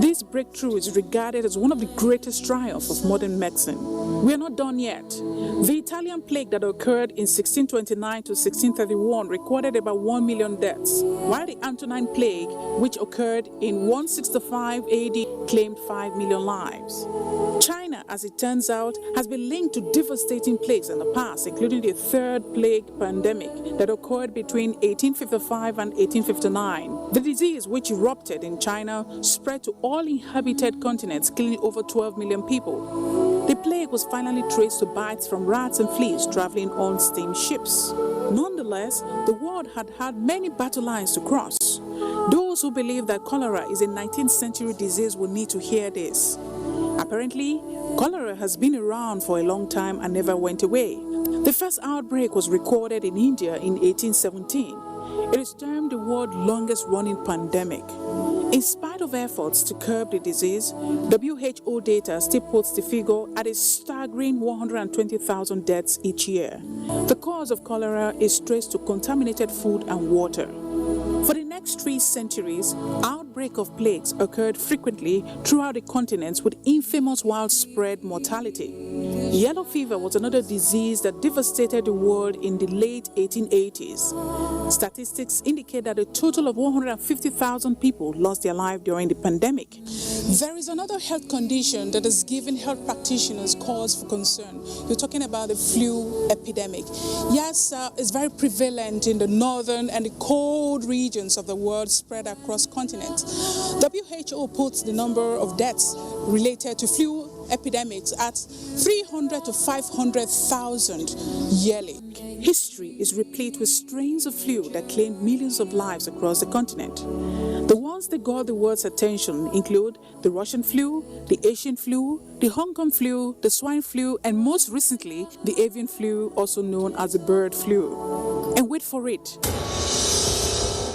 This breakthrough is regarded as one of the greatest triumphs of modern medicine. We are not done yet. The Italian plague that occurred in 1629 to 1631 recorded about 1 million deaths, while the Antonine plague, which occurred in 165 AD, claimed 5 million lives. China, as it turns out, has been linked to devastating plagues in the past, including the third plague pandemic that occurred between 1855 and 1859. The disease, which erupted in China, spread to all inhabited continents, killing over 12 million people. The plague was finally traced to bites from rats and fleas traveling on steam ships. Nonetheless, the world had had many battle lines to cross. Those who believe that cholera is a 19th century disease will need to hear this. Apparently, cholera has been around for a long time and never went away. The first outbreak was recorded in India in 1817. It is termed the world's longest-running pandemic. In spite of efforts to curb the disease, WHO data still puts the figure at a staggering 120,000 deaths each year. The cause of cholera is traced to contaminated food and water. For the next 3 centuries, outbreak of plagues occurred frequently throughout the continents with infamous widespread mortality. Yellow fever was another disease that devastated the world in the late 1880s. Statistics indicate that a total of 150,000 people lost their life during the pandemic. There is another health condition that has given health practitioners cause for concern. You're talking about the flu epidemic. Yes, it's very prevalent in the northern and the cold regions of the world, spread across continents. WHO puts the number of deaths related to flu epidemics at 300 to 500,000 yearly. History is replete with strains of flu that claimed millions of lives across the continent. The ones that got the world's attention include the Russian flu, the Asian flu, the Hong Kong flu, the swine flu, and most recently, the avian flu, also known as the bird flu. And wait for it.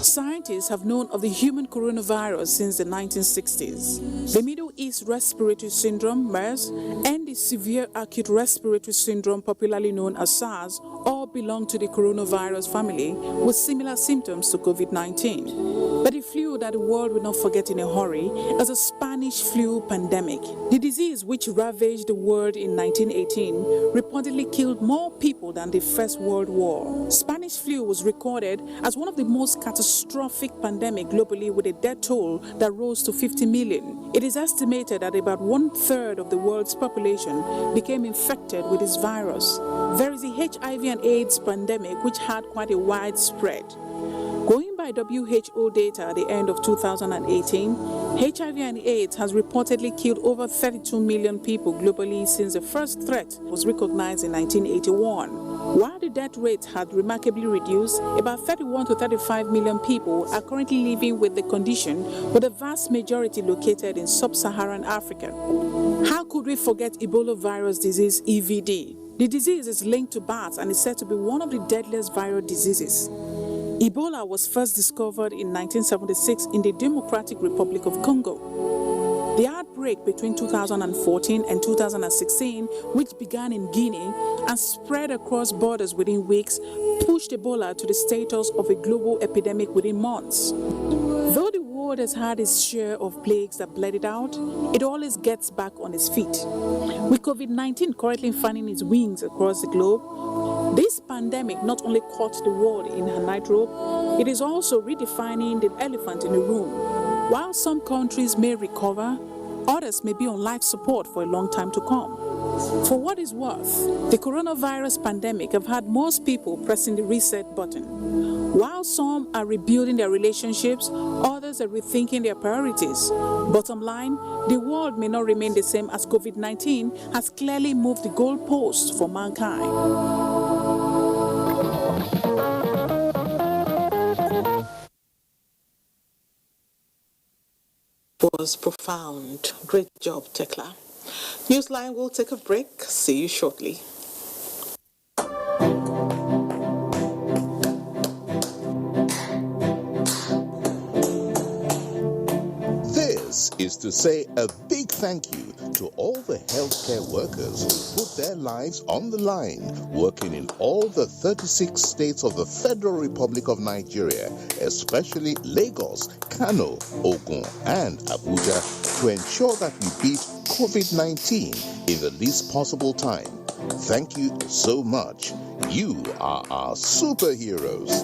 Scientists have known of the human coronavirus since the 1960s. The Middle East Respiratory Syndrome, MERS, and the Severe Acute Respiratory Syndrome, popularly known as SARS, all belong to the coronavirus family with similar symptoms to COVID-19. But the flu that the world will not forget in a hurry is a Spanish flu pandemic. The disease, which ravaged the world in 1918, reportedly killed more people than the First World War. Spanish flu was recorded as one of the most catastrophic pandemics globally, with a death toll that rose to 50 million. It is estimated that about 1/3 of the world's population became infected with this virus. There is the HIV and AIDS pandemic, which had quite a wide spread. Going by WHO data at the end of 2018, HIV and AIDS has reportedly killed over 32 million people globally since the first threat was recognized in 1981. While the death rate had remarkably reduced, about 31 to 35 million people are currently living with the condition, with the vast majority located in sub-Saharan Africa. How could we forget Ebola virus disease, EVD? The disease is linked to bats and is said to be one of the deadliest viral diseases. Ebola was first discovered in 1976 in the Democratic Republic of Congo. The outbreak between 2014 and 2016, which began in Guinea and spread across borders within weeks, pushed Ebola to the status of a global epidemic within months. Though the world has had its share of plagues that bled it out, it always gets back on its feet. With COVID-19 currently fanning its wings across the globe, this pandemic not only caught the world in a nightrobe, it is also redefining the elephant in the room. While some countries may recover, others may be on life support for a long time to come. For what is worth, the coronavirus pandemic have had most people pressing the reset button. While some are rebuilding their relationships, others are rethinking their priorities. Bottom line, the world may not remain the same as COVID-19 has clearly moved the goalposts for mankind. Was profound. Great job, Tekla. Newsline will take a break. See you shortly. This is to say a big thank you to all the healthcare workers who put their lives on the line, working in all the 36 states of the Federal Republic of Nigeria, especially Lagos, Kano, Ogun, and Abuja, to ensure that we beat COVID-19 in the least possible time. Thank you so much. You are our superheroes.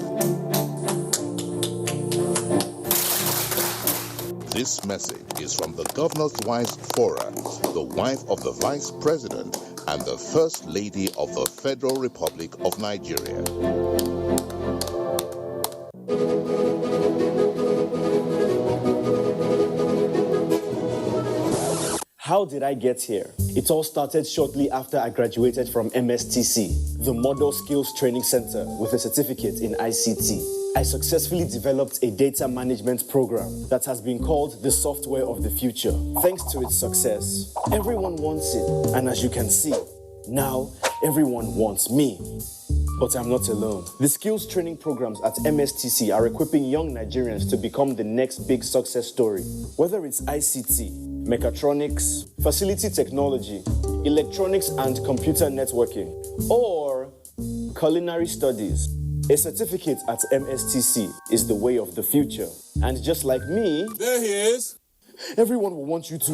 This message is from the Governor's Wife's Forum, the wife of the Vice President and the First Lady of the Federal Republic of Nigeria. How did I get here? It all started shortly after I graduated from MSTC, the Model Skills Training Center, with a certificate in ICT. I successfully developed a data management program that has been called the software of the future. Thanks to its success, everyone wants it. And as you can see, now everyone wants me. But I'm not alone. The skills training programs at MSTC are equipping young Nigerians to become the next big success story. Whether it's ICT, mechatronics, facility technology, electronics and computer networking, or culinary studies, a certificate at MSTC is the way of the future. And just like me, there he is. Everyone will want you to.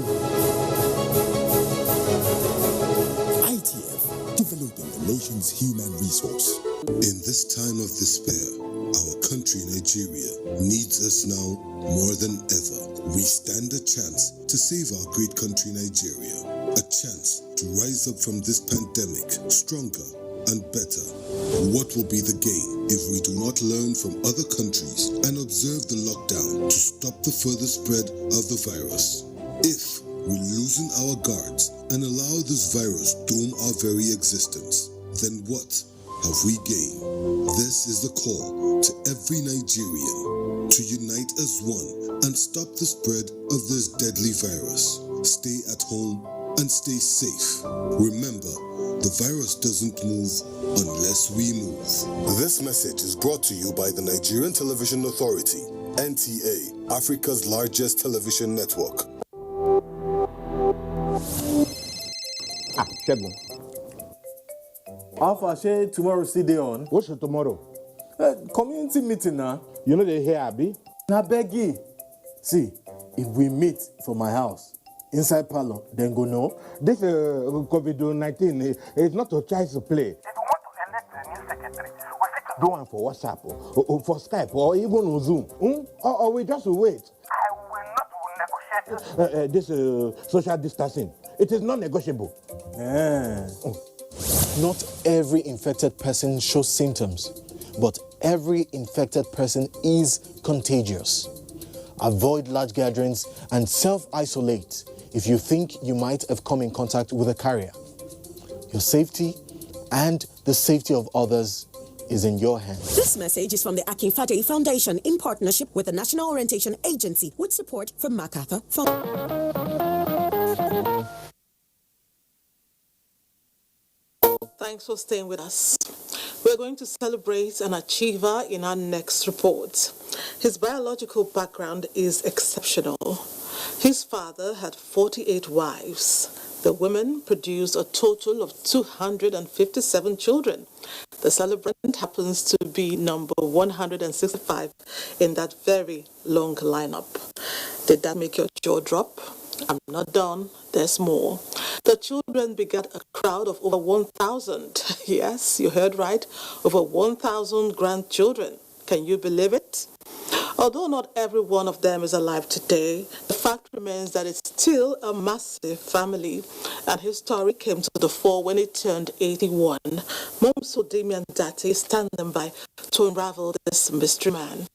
ITF, developing the nation's human resource. In this time of despair, our country, Nigeria, needs us now more than ever. We stand a chance to save our great country, Nigeria. A chance to rise up from this pandemic stronger and better. What will be the gain if we do not learn from other countries and observe the lockdown to stop the further spread of the virus? If we loosen our guards and allow this virus doom our very existence, then what have we gained? This is the call to every Nigerian to unite as one and stop the spread of this deadly virus. Stay at home and stay safe. Remember, the virus doesn't move unless we move. This message is brought to you by the Nigerian Television Authority, NTA, Africa's largest television network. Shegun. Alpha, say tomorrow still day on. What's your tomorrow? Community meeting now. You know they hear Abi? Na beggy. See, if we meet for my house, inside parlor, then go no. This COVID-19 is not a child's play. If you want to elect a new secretary, we fit to do one for WhatsApp, or for Skype, or even on Zoom. Or we just wait. I will not negotiate this social distancing. It is not negotiable. Not every infected person shows symptoms, but every infected person is contagious. Avoid large gatherings and self-isolate if you think you might have come in contact with a carrier. Your safety and the safety of others is in your hands. This message is from the Akinfade Foundation in partnership with the National Orientation Agency with support from MacArthur Foundation. Thanks for staying with us. We're going to celebrate an achiever in our next report. His biological background is exceptional. His father had 48 wives. The women produced a total of 257 children. The celebrant happens to be number 165 in that very long lineup. Did that make your jaw drop? I'm not done. There's more. The children begat a crowd of over 1,000. Yes, you heard right. Over 1,000 grandchildren. Can you believe it? Although not every one of them is alive today, the fact remains that it's still a massive family, and his story came to the fore when he turned 81. Momso Damian Dati is standing by to unravel this mystery man.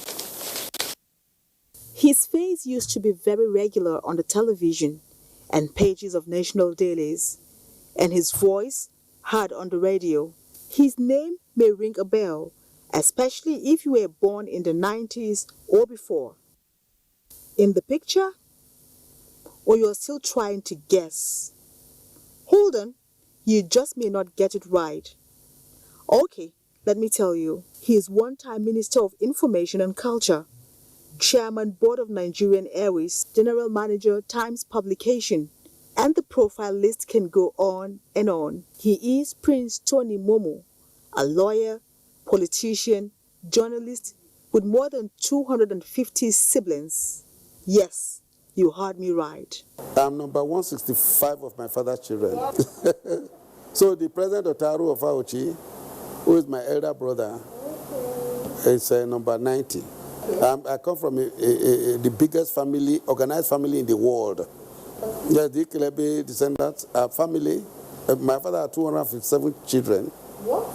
His face used to be very regular on the television and pages of national dailies, and his voice heard on the radio. His name may ring a bell, especially if you were born in the 90s or before. In the picture? Or you're still trying to guess? Hold on, you just may not get it right. Okay, let me tell you. He is one-time Minister of Information and Culture, Chairman Board of Nigerian Airways, General Manager, Times Publication, and the profile list can go on and on. He is Prince Tony Momoh, a lawyer, politician, journalist with more than 250 siblings. Yes, you heard me right. I'm number 165 of my father's children. So the president of Taru of Auchi, who is my elder brother, is number 90. I come from the biggest family, organized family in the world. Yes, the Ikelebi descendants, family. My father had 257 children. What?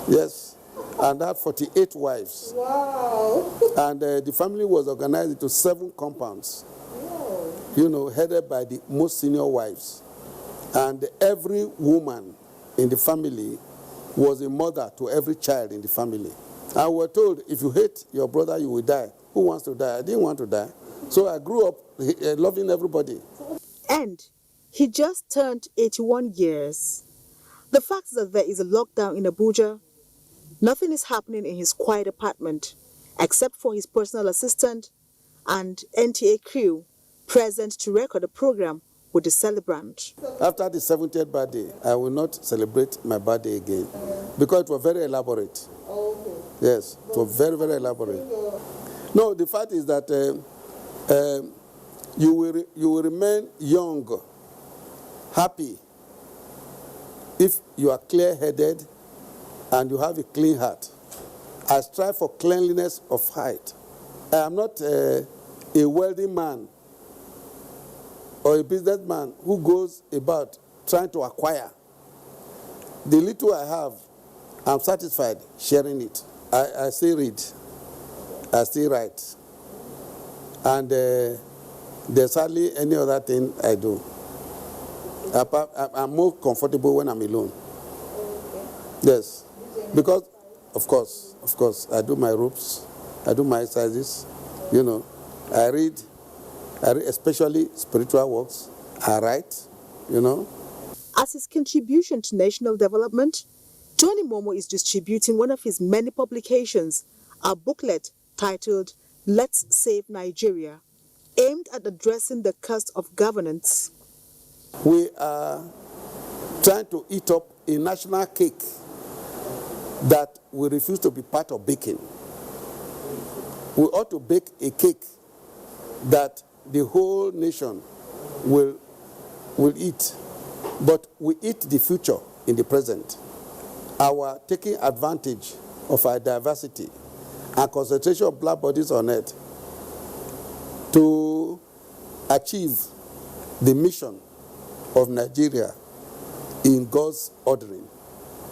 Yes, and had 48 wives. Wow. And the family was organized into 7 compounds, headed by the most senior wives. And every woman in the family was a mother to every child in the family. And we were told, if you hate your brother, you will die. Who wants to die? I didn't want to die. So I grew up loving everybody. And he just turned 81 years. The fact that there is a lockdown in Abuja, nothing is happening in his quiet apartment, except for his personal assistant and NTA crew present to record the program with the celebrant. After the 70th birthday, I will not celebrate my birthday again because it was very elaborate. Yes, it was very, very elaborate. No, the fact is that you will remain young, happy, if you are clear-headed and you have a clean heart. I strive for cleanliness of heart. I am not a wealthy man or a businessman who goes about trying to acquire. The little I have, I'm satisfied sharing it. I still read. I still write. And there's hardly any other thing I do. I'm more comfortable when I'm alone. Yes. Because, of course, I do my ropes, I do my exercises, I read especially spiritual works, I write, As his contribution to national development, Tony Momoh is distributing one of his many publications, a booklet titled Let's Save Nigeria, aimed at addressing the cost of governance. We are trying to eat up a national cake that we refuse to be part of baking. We ought to bake a cake that the whole nation will eat, but we eat the future in the present. Our taking advantage of our diversity and concentration of black bodies on it to achieve the mission of Nigeria in God's ordering.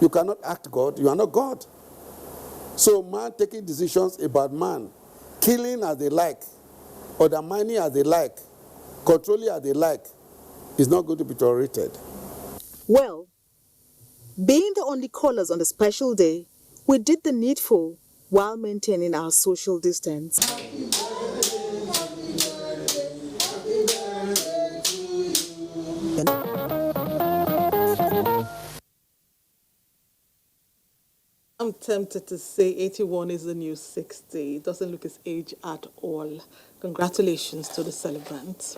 You cannot act God, you are not God. So man taking decisions about man, killing as they like, undermining as they like, controlling as they like, is not going to be tolerated. Well, being the only callers on the special day, we did the needful while maintaining our social distance. I'm tempted to say 81 is the new 60. It doesn't look his age at all. Congratulations to the celebrants.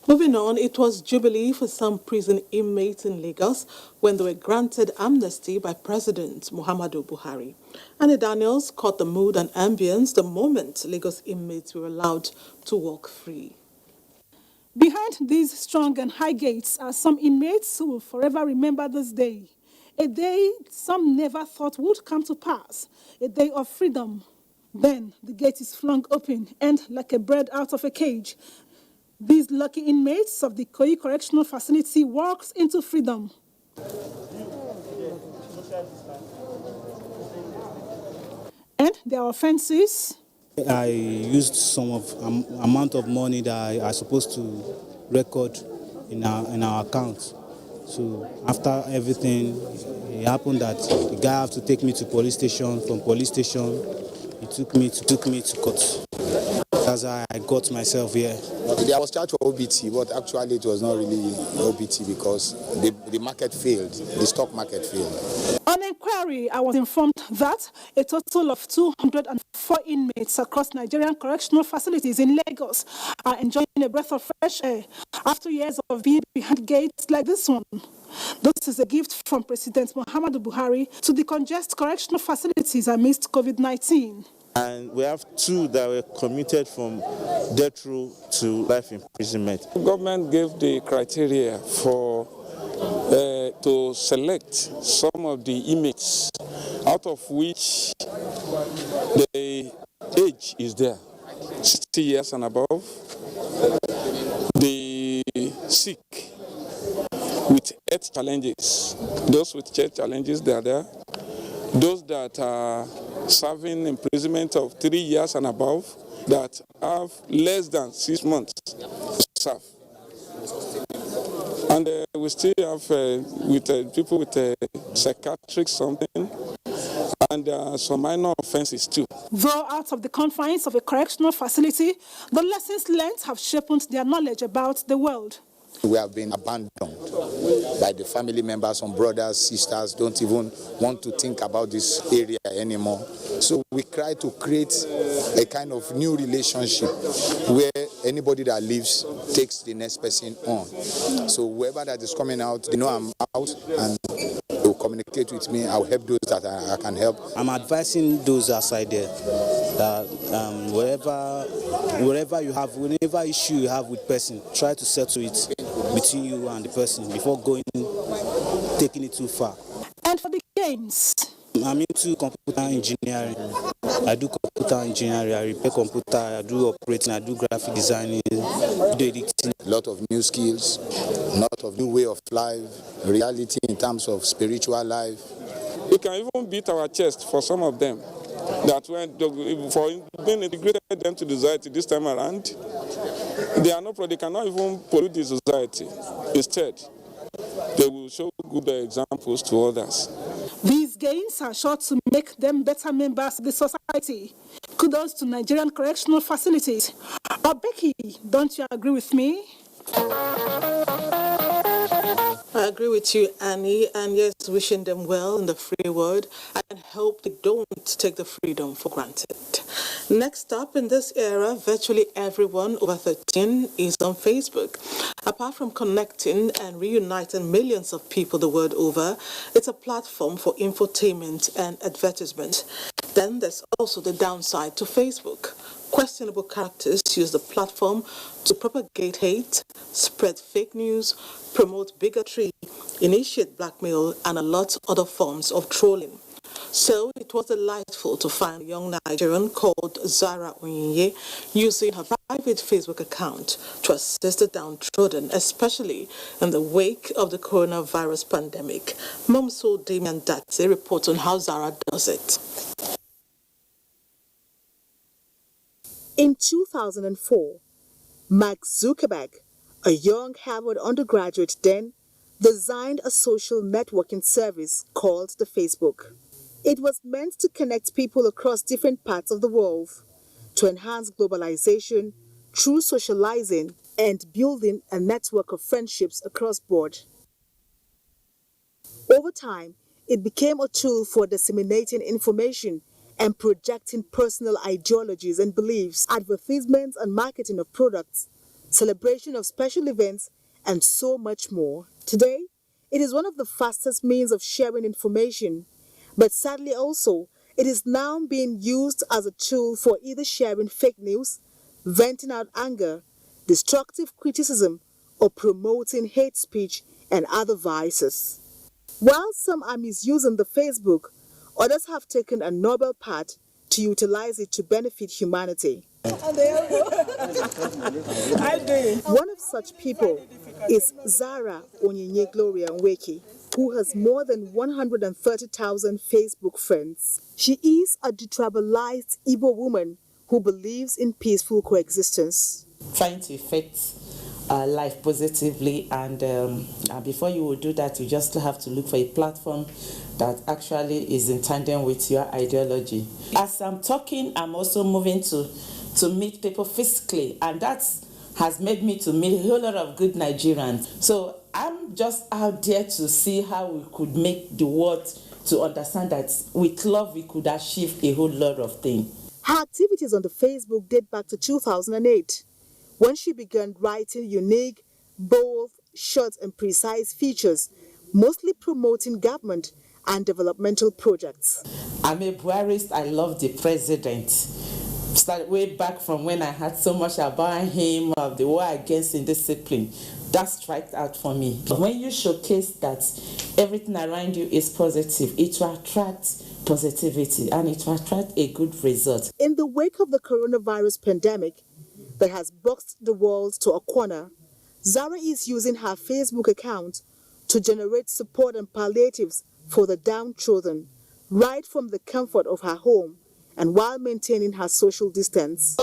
Moving on, it was jubilee for some prison inmates in Lagos when they were granted amnesty by President Muhammadu Buhari. Annie Daniels caught the mood and ambience the moment Lagos inmates were allowed to walk free. Behind these strong and high gates are some inmates who will forever remember this day. A day some never thought would come to pass. A day of freedom. Then the gate is flung open and, like a bird out of a cage, these lucky inmates of the Ikoyi Correctional Facility walks into freedom. And their offenses? I used some amount of money that I supposed to record in our account. So after everything, it happened that the guy had to take me to police station. From police station, he took me to court. That's how I got myself here. I was charged for OBT, but actually it was not really OBT because the market failed, the stock market failed. On inquiry, I was informed that a total of 204 inmates across Nigerian correctional facilities in Lagos are enjoying a breath of fresh air after years of being behind gates like this one. This is a gift from President Muhammadu Buhari to the congested correctional facilities amidst COVID-19. And we have two that were commuted from death row to life imprisonment. The government gave the criteria for to select some of the inmates, out of which the age is there, 60 years and above. The sick with health challenges, those with health challenges, they are there. Those that are serving imprisonment of 3 years and above, that have less than 6 months to serve. And we still have people with psychiatric something, and some minor offenses too. Though out of the confines of a correctional facility, the lessons learned have sharpened their knowledge about the world. We have been abandoned by the family members, some brothers, sisters, don't even want to think about this area anymore. So we try to create a kind of new relationship where anybody that leaves takes the next person on. So whoever that is coming out, they know I'm out and they will communicate with me. I'll help those that I can help. I'm advising those outside there that wherever you have, whatever issue you have with person, try to settle it between you and the person before taking it too far. And for the games? I'm into computer engineering. I do computer engineering, I repair computer, I do operating, I do graphic designing, video editing. A lot of new skills, a lot of new way of life, reality in terms of spiritual life. We can even beat our chest for some of them. That when for being integrated them to the society this time around, they cannot even pollute the society. Instead, they will show good examples to others. These gains are sure to make them better members of the society. Kudos to Nigerian correctional facilities. Becky, don't you agree with me? I agree with you, Annie, and yes, wishing them well in the free world and hope they don't take the freedom for granted. Next up, in this era, virtually everyone over 13 is on Facebook. Apart from connecting and reuniting millions of people the world over, it's a platform for infotainment and advertisement. Then there's also the downside to Facebook. Questionable characters use the platform to propagate hate, spread fake news, promote bigotry, initiate blackmail, and a lot of other forms of trolling. So it was delightful to find a young Nigerian called Zara Onyinye using her private Facebook account to assist the downtrodden, especially in the wake of the coronavirus pandemic. Momso Damian Datse reports on how Zara does it. In 2004, Mark Zuckerberg, a young Harvard undergraduate then, designed a social networking service called the Facebook. It was meant to connect people across different parts of the world, to enhance globalization through socializing and building a network of friendships across board. Over time, it became a tool for disseminating information and projecting personal ideologies and beliefs, advertisements and marketing of products, celebration of special events, and so much more. Today, it is one of the fastest means of sharing information, but sadly also, it is now being used as a tool for either sharing fake news, venting out anger, destructive criticism, or promoting hate speech and other vices. While some are misusing the Facebook, others have taken a noble path to utilize it to benefit humanity. One of such people is Zara Onyinye Gloria Nweke, who has more than 130,000 Facebook friends. She is a detribalized Igbo woman who believes in peaceful coexistence. Trying to affect life positively, and before you will do that, you just have to look for a platform that actually is in tandem with your ideology. As I'm talking, I'm also moving to meet people physically, and that has made me to meet a whole lot of good Nigerians. So I'm just out there to see how we could make the world to understand that with love we could achieve a whole lot of things. Her activities on the Facebook date back to 2008, when she began writing unique, bold, short and precise features, mostly promoting government and developmental projects. I'm a Buharist. I love the president. Started way back from when I had so much about him, of the war against indiscipline. That struck out for me. But when you showcase that everything around you is positive, it will attract positivity and it will attract a good result. In the wake of the coronavirus pandemic that has boxed the world to a corner, Zara is using her Facebook account to generate support and palliatives for the downtrodden, right from the comfort of her home and while maintaining her social distance.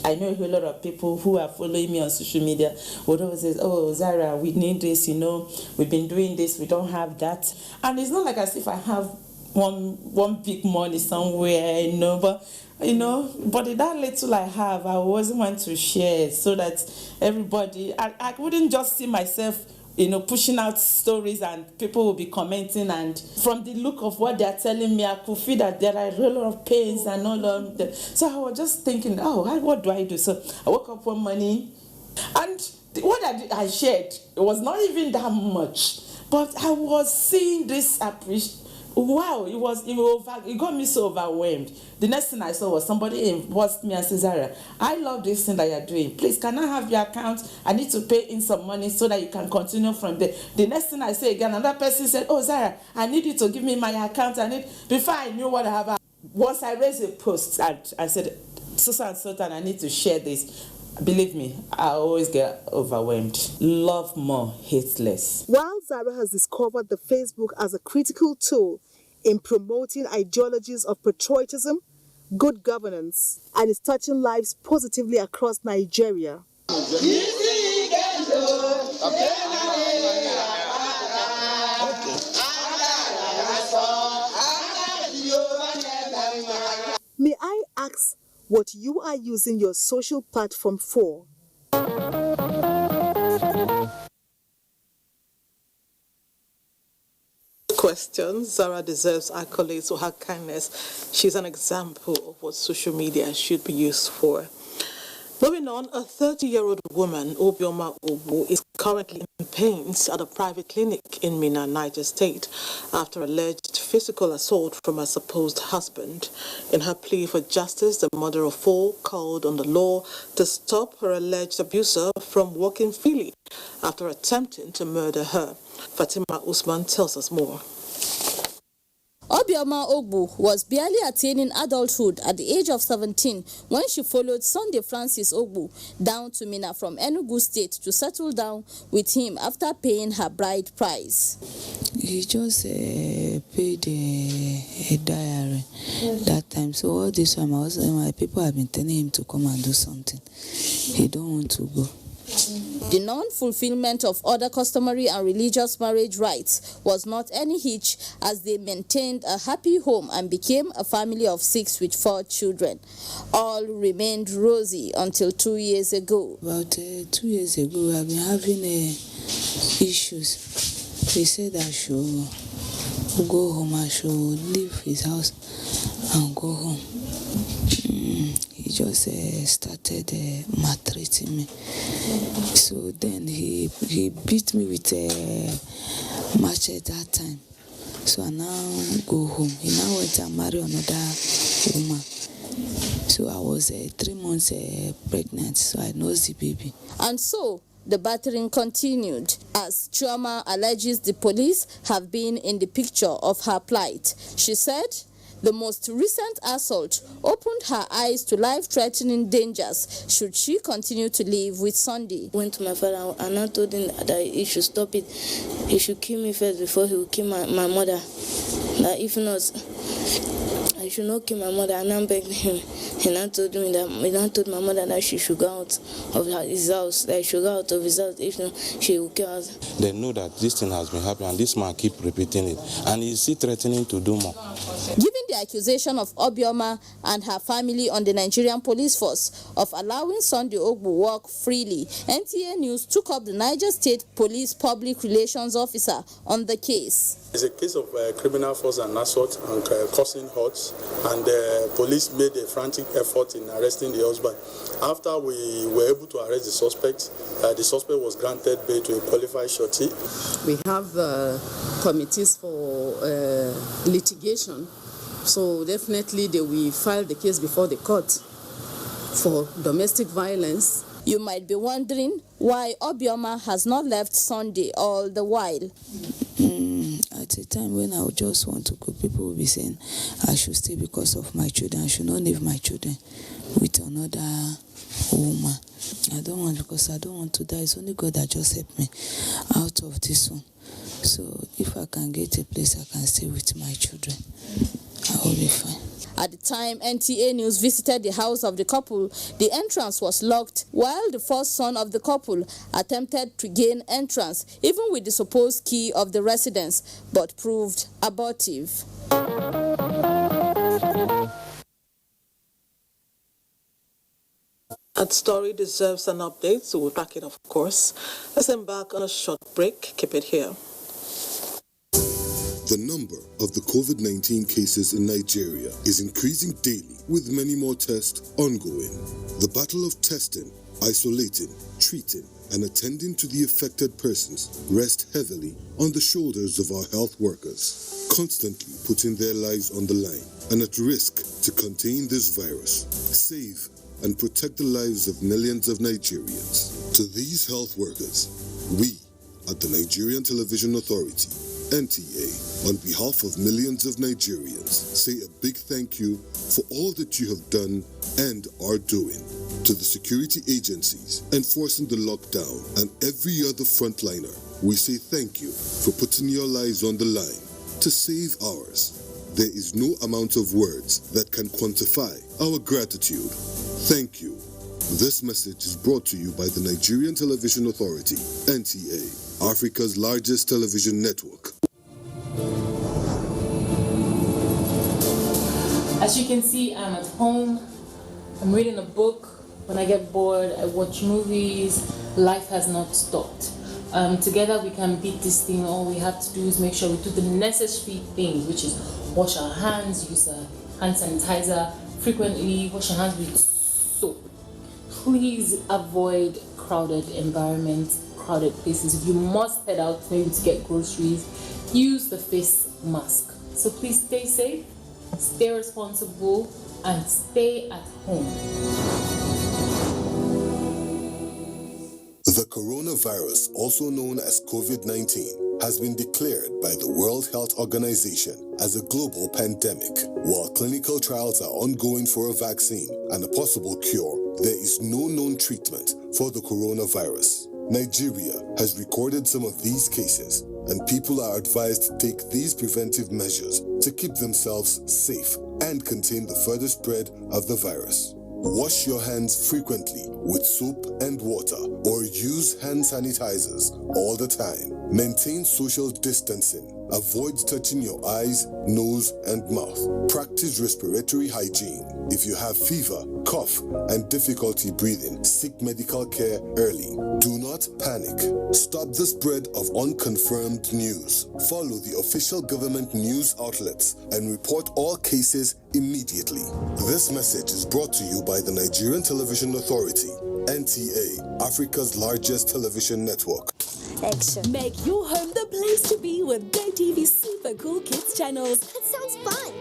I know a whole lot of people who are following me on social media would always say, oh, Zara, we need this, we've been doing this, we don't have that. And it's not like as if I have one big money somewhere, but that little I have, I always want to share so that everybody, I wouldn't just see myself pushing out stories and people will be commenting, and from the look of what they're telling me, I could feel that there are a lot of pains and all of that. So I was just thinking, what do I do? So I woke up one morning, and what I shared, it was not even that much, but I was seeing this appreciation. Wow, it got me so overwhelmed. The next thing I saw was somebody inboxed me and said, Zara, I love this thing that you're doing. Please, can I have your account? I need to pay in some money so that you can continue from there. The next thing I say again, another person said, oh, Zara, I need you to give me my account. Before I knew what I have, once I raised a post, I said, Susan Sultan, I need to share this. Believe me, I always get overwhelmed. Love more, hate less. While Zara has discovered the Facebook as a critical tool in promoting ideologies of patriotism, good governance, and is touching lives positively across Nigeria, may I ask what you are using your social platform for? Questions. Zara deserves accolades for her kindness. She's an example of what social media should be used for. Moving on, a 30-year-old woman, Obioma Ogbu, is currently in pains at a private clinic in Minna, Niger State, after alleged physical assault from her supposed husband. In her plea for justice, the mother of four called on the law to stop her alleged abuser from walking freely after attempting to murder her. Fatima Usman tells us more. Obioma Ogbu was barely attaining adulthood at the age of 17 when she followed Sunday Francis Ogbu down to Minna from Enugu State to settle down with him after paying her bride price. He just paid a diary that time. So all this time, my people have been telling him to come and do something. He don't want to go. The non-fulfillment of other customary and religious marriage rites was not any hitch, as they maintained a happy home and became a family of 6 with 4 children. All remained rosy until 2 years ago. About 2 years ago, I've been having issues. He said I should go home, I should leave his house and go home. He just started maltreating me. So then he beat me with a machete that time. So I now go home. He now went and married another woman. So I was 3 months pregnant, so I nursed the baby. And so the battering continued, as Chioma alleges the police have been in the picture of her plight. She said the most recent assault opened her eyes to life-threatening dangers should she continue to live with Sunday. Went to my father and I told him that he should stop it. He should kill me first before he will kill my mother. That if not, I should not kill my mother. And I begged him. He now told me that he told my mother that she should go out of his house. That she should go out of his house. If not, she will kill us. They know that this thing has been happening, and this man keep repeating it, and he's still threatening to do more. Given the accusation of Obioma and her family on the Nigerian police force of allowing Sunday Ogbu work freely, NTA News took up the Niger State Police Public Relations Officer on the case. It's a case of criminal force and assault and causing hurts, and the police made a frantic effort in arresting the husband. After we were able to arrest the suspect was granted bail to a qualified surety. We have committees for litigation, so definitely they will file the case before the court for domestic violence. You might be wondering why Obioma has not left Sunday all the while. At a time when I would just want to go, people will be saying I should stay because of my children. I should not leave my children with another woman. I don't want, because I don't want to die. It's only God that just helped me out of this one. So if I can get a place I can stay with my children, I will be fine. At the time NTA News visited the house of the couple, the entrance was locked, while the first son of the couple attempted to gain entrance, even with the supposed key of the residence, but proved abortive. That story deserves an update, so we'll back it, of course. Let's embark on a short break. Keep it here. The number of the COVID-19 cases in Nigeria is increasing daily, with many more tests ongoing. The battle of testing, isolating, treating, and attending to the affected persons rests heavily on the shoulders of our health workers, constantly putting their lives on the line and at risk to contain this virus, save and protect the lives of millions of Nigerians. To these health workers, we at the Nigerian Television Authority, NTA, on behalf of millions of Nigerians, say a big thank you for all that you have done and are doing. To the security agencies enforcing the lockdown and every other frontliner, we say thank you for putting your lives on the line to save ours. There is no amount of words that can quantify our gratitude. Thank you. This message is brought to you by the Nigerian Television Authority, NTA, Africa's largest television network. As you can see, I'm at home. I'm reading a book. When I get bored, I watch movies. Life has not stopped. Together we can beat this thing. All we have to do is make sure we do the necessary things, which is wash our hands, use a hand sanitizer frequently, wash your hands with soap. Please avoid crowded environments, crowded places. If you must head out maybe to get groceries, use the face mask. So please stay safe, stay responsible, and stay at home. The coronavirus, also known as COVID-19, has been declared by the World Health Organization as a global pandemic. While clinical trials are ongoing for a vaccine and a possible cure, there is no known treatment for the coronavirus. Nigeria has recorded some of these cases, and people are advised to take these preventive measures to keep themselves safe and contain the further spread of the virus. Wash your hands frequently with soap and water, or use hand sanitizers all the time. Maintain social distancing. Avoid touching your eyes, nose, and mouth. Practice respiratory hygiene. If you have fever, cough, and difficulty breathing, seek medical care early. Do not panic. Stop the spread of unconfirmed news. Follow the official government news outlets and report all cases immediately. This message is brought to you by the Nigerian Television Authority, NTA, Africa's largest television network. Action. Make your home the place to be with GoTV's super cool kids channels. That sounds fun.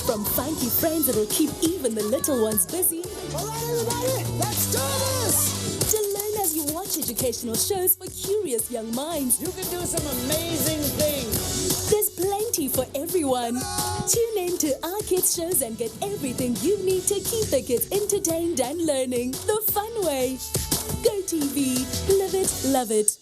From funky friends that'll keep even the little ones busy. All right, everybody, let's do this! To learn as you watch educational shows for curious young minds. You can do some amazing things. There's plenty for everyone. Tune in to our kids shows and get everything you need to keep the kids entertained and learning the fun way. GoTV. Live it, love it.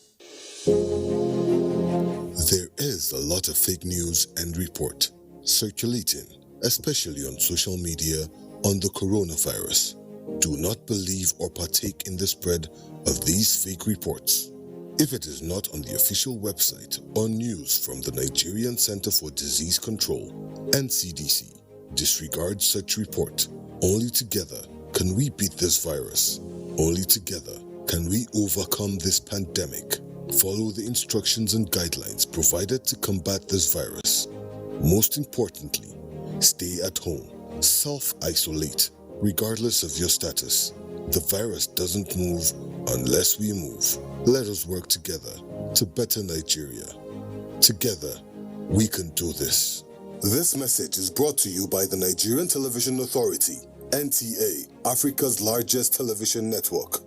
There is a lot of fake news and report circulating, especially on social media, on the coronavirus. Do not believe or partake in the spread of these fake reports. If it is not on the official website or news from the Nigerian Center for Disease Control, NCDC, disregard such report. Only together can we beat this virus. Only together can we overcome this pandemic. Follow the instructions and guidelines provided to combat this virus. Most importantly, stay at home. Self-isolate, regardless of your status. The virus doesn't move unless we move. Let us work together to better Nigeria. Together, we can do this. This message is brought to you by the Nigerian Television Authority, NTA, Africa's largest television network.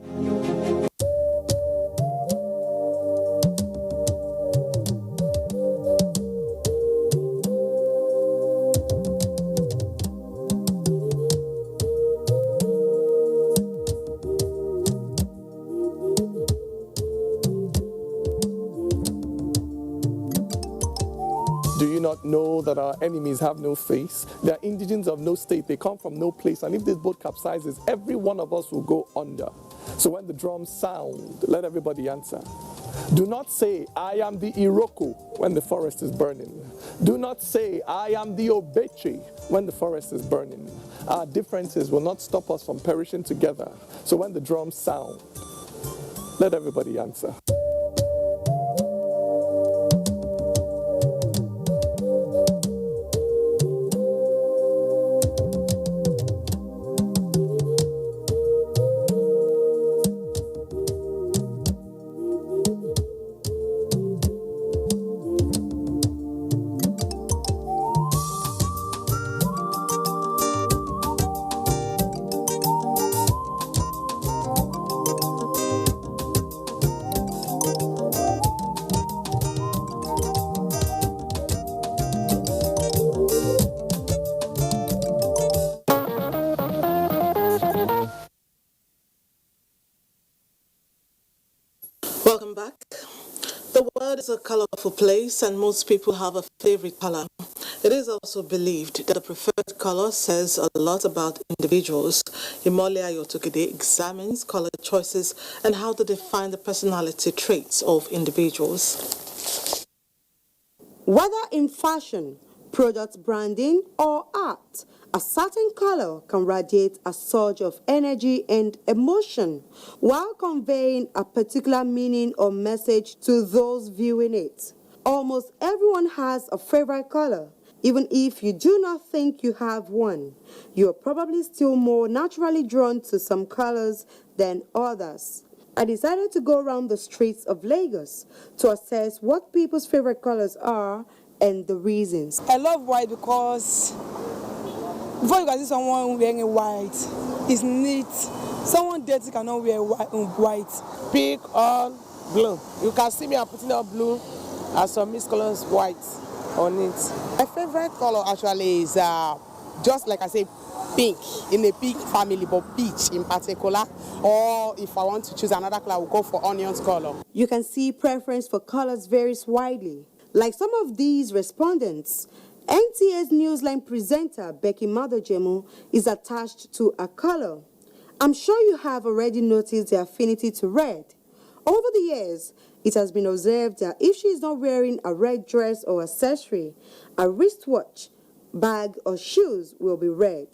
Do you not know that our enemies have no face? They are indigents of no state. They come from no place. And if this boat capsizes, every one of us will go under. So when the drums sound, let everybody answer. Do not say, I am the Iroko when the forest is burning. Do not say, I am the Obeche when the forest is burning. Our differences will not stop us from perishing together. So when the drums sound, let everybody answer. Welcome back. The world is a colorful place and most people have a favorite color. It is also believed that the preferred color says a lot about individuals. Imolia Yotokide examines color choices and how to define the personality traits of individuals. Whether in fashion, product branding, or art, a certain color can radiate a surge of energy and emotion while conveying a particular meaning or message to those viewing it. Almost everyone has a favorite color. Even if you do not think you have one, you are probably still more naturally drawn to some colors than others. I decided to go around the streets of Lagos to assess what people's favorite colors are and the reasons. I love white because before you can see someone wearing white, it's neat. Someone dirty cannot wear white. Pink or blue. You can see me, I'm putting up blue and some mixed colors white on it. My favorite color actually is just like I say, pink, in a pink family, but peach in particular. Or if I want to choose another color, I will go for onions color. You can see preference for colors varies widely. Like some of these respondents, NTA's NewsLine presenter Becky Madojemu is attached to a color. I'm sure you have already noticed the affinity to red. Over the years, it has been observed that if she is not wearing a red dress or accessory, a wristwatch, bag or shoes will be red.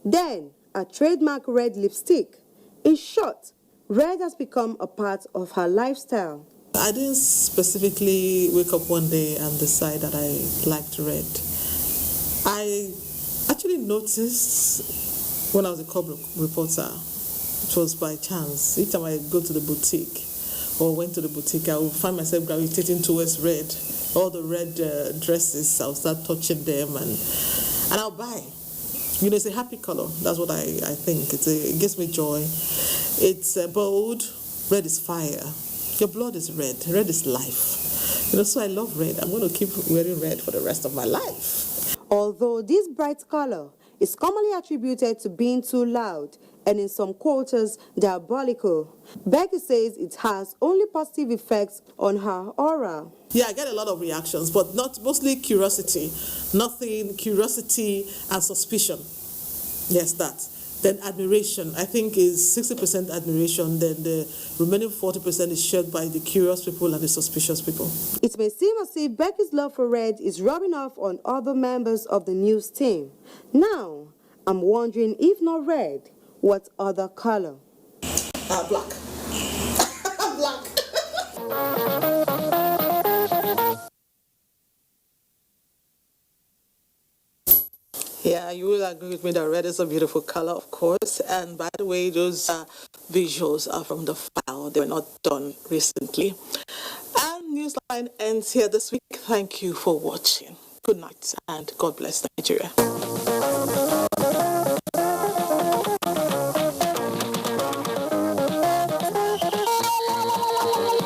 Then, a trademark red lipstick. In short, red has become a part of her lifestyle. I didn't specifically wake up one day and decide that I liked red. I actually noticed when I was a cop reporter, it was by chance. Each time I go to the boutique or went to the boutique, I would find myself gravitating towards red. All the red dresses, I'll start touching them and I'll buy. You know, it's a happy color. That's what I think. It gives me joy. It's bold. Red is fire. Your blood is red. Red is life. You know, so I love red. I'm going to keep wearing red for the rest of my life. Although this bright color is commonly attributed to being too loud and in some quarters diabolical, Becky says it has only positive effects on her aura. Yeah, I get a lot of reactions, but not mostly curiosity. Curiosity and suspicion. Yes, that. Then admiration, I think, is 60% admiration. Then the remaining 40% is shared by the curious people and the suspicious people. It may seem as if Becky's love for red is rubbing off on other members of the news team. Now, I'm wondering, if not red, what other color? Black. Black. Yeah, you will agree with me that red is a beautiful color, of course. And by the way, those visuals are from the file. They were not done recently. And Newsline ends here this week. Thank you for watching. Good night and God bless Nigeria.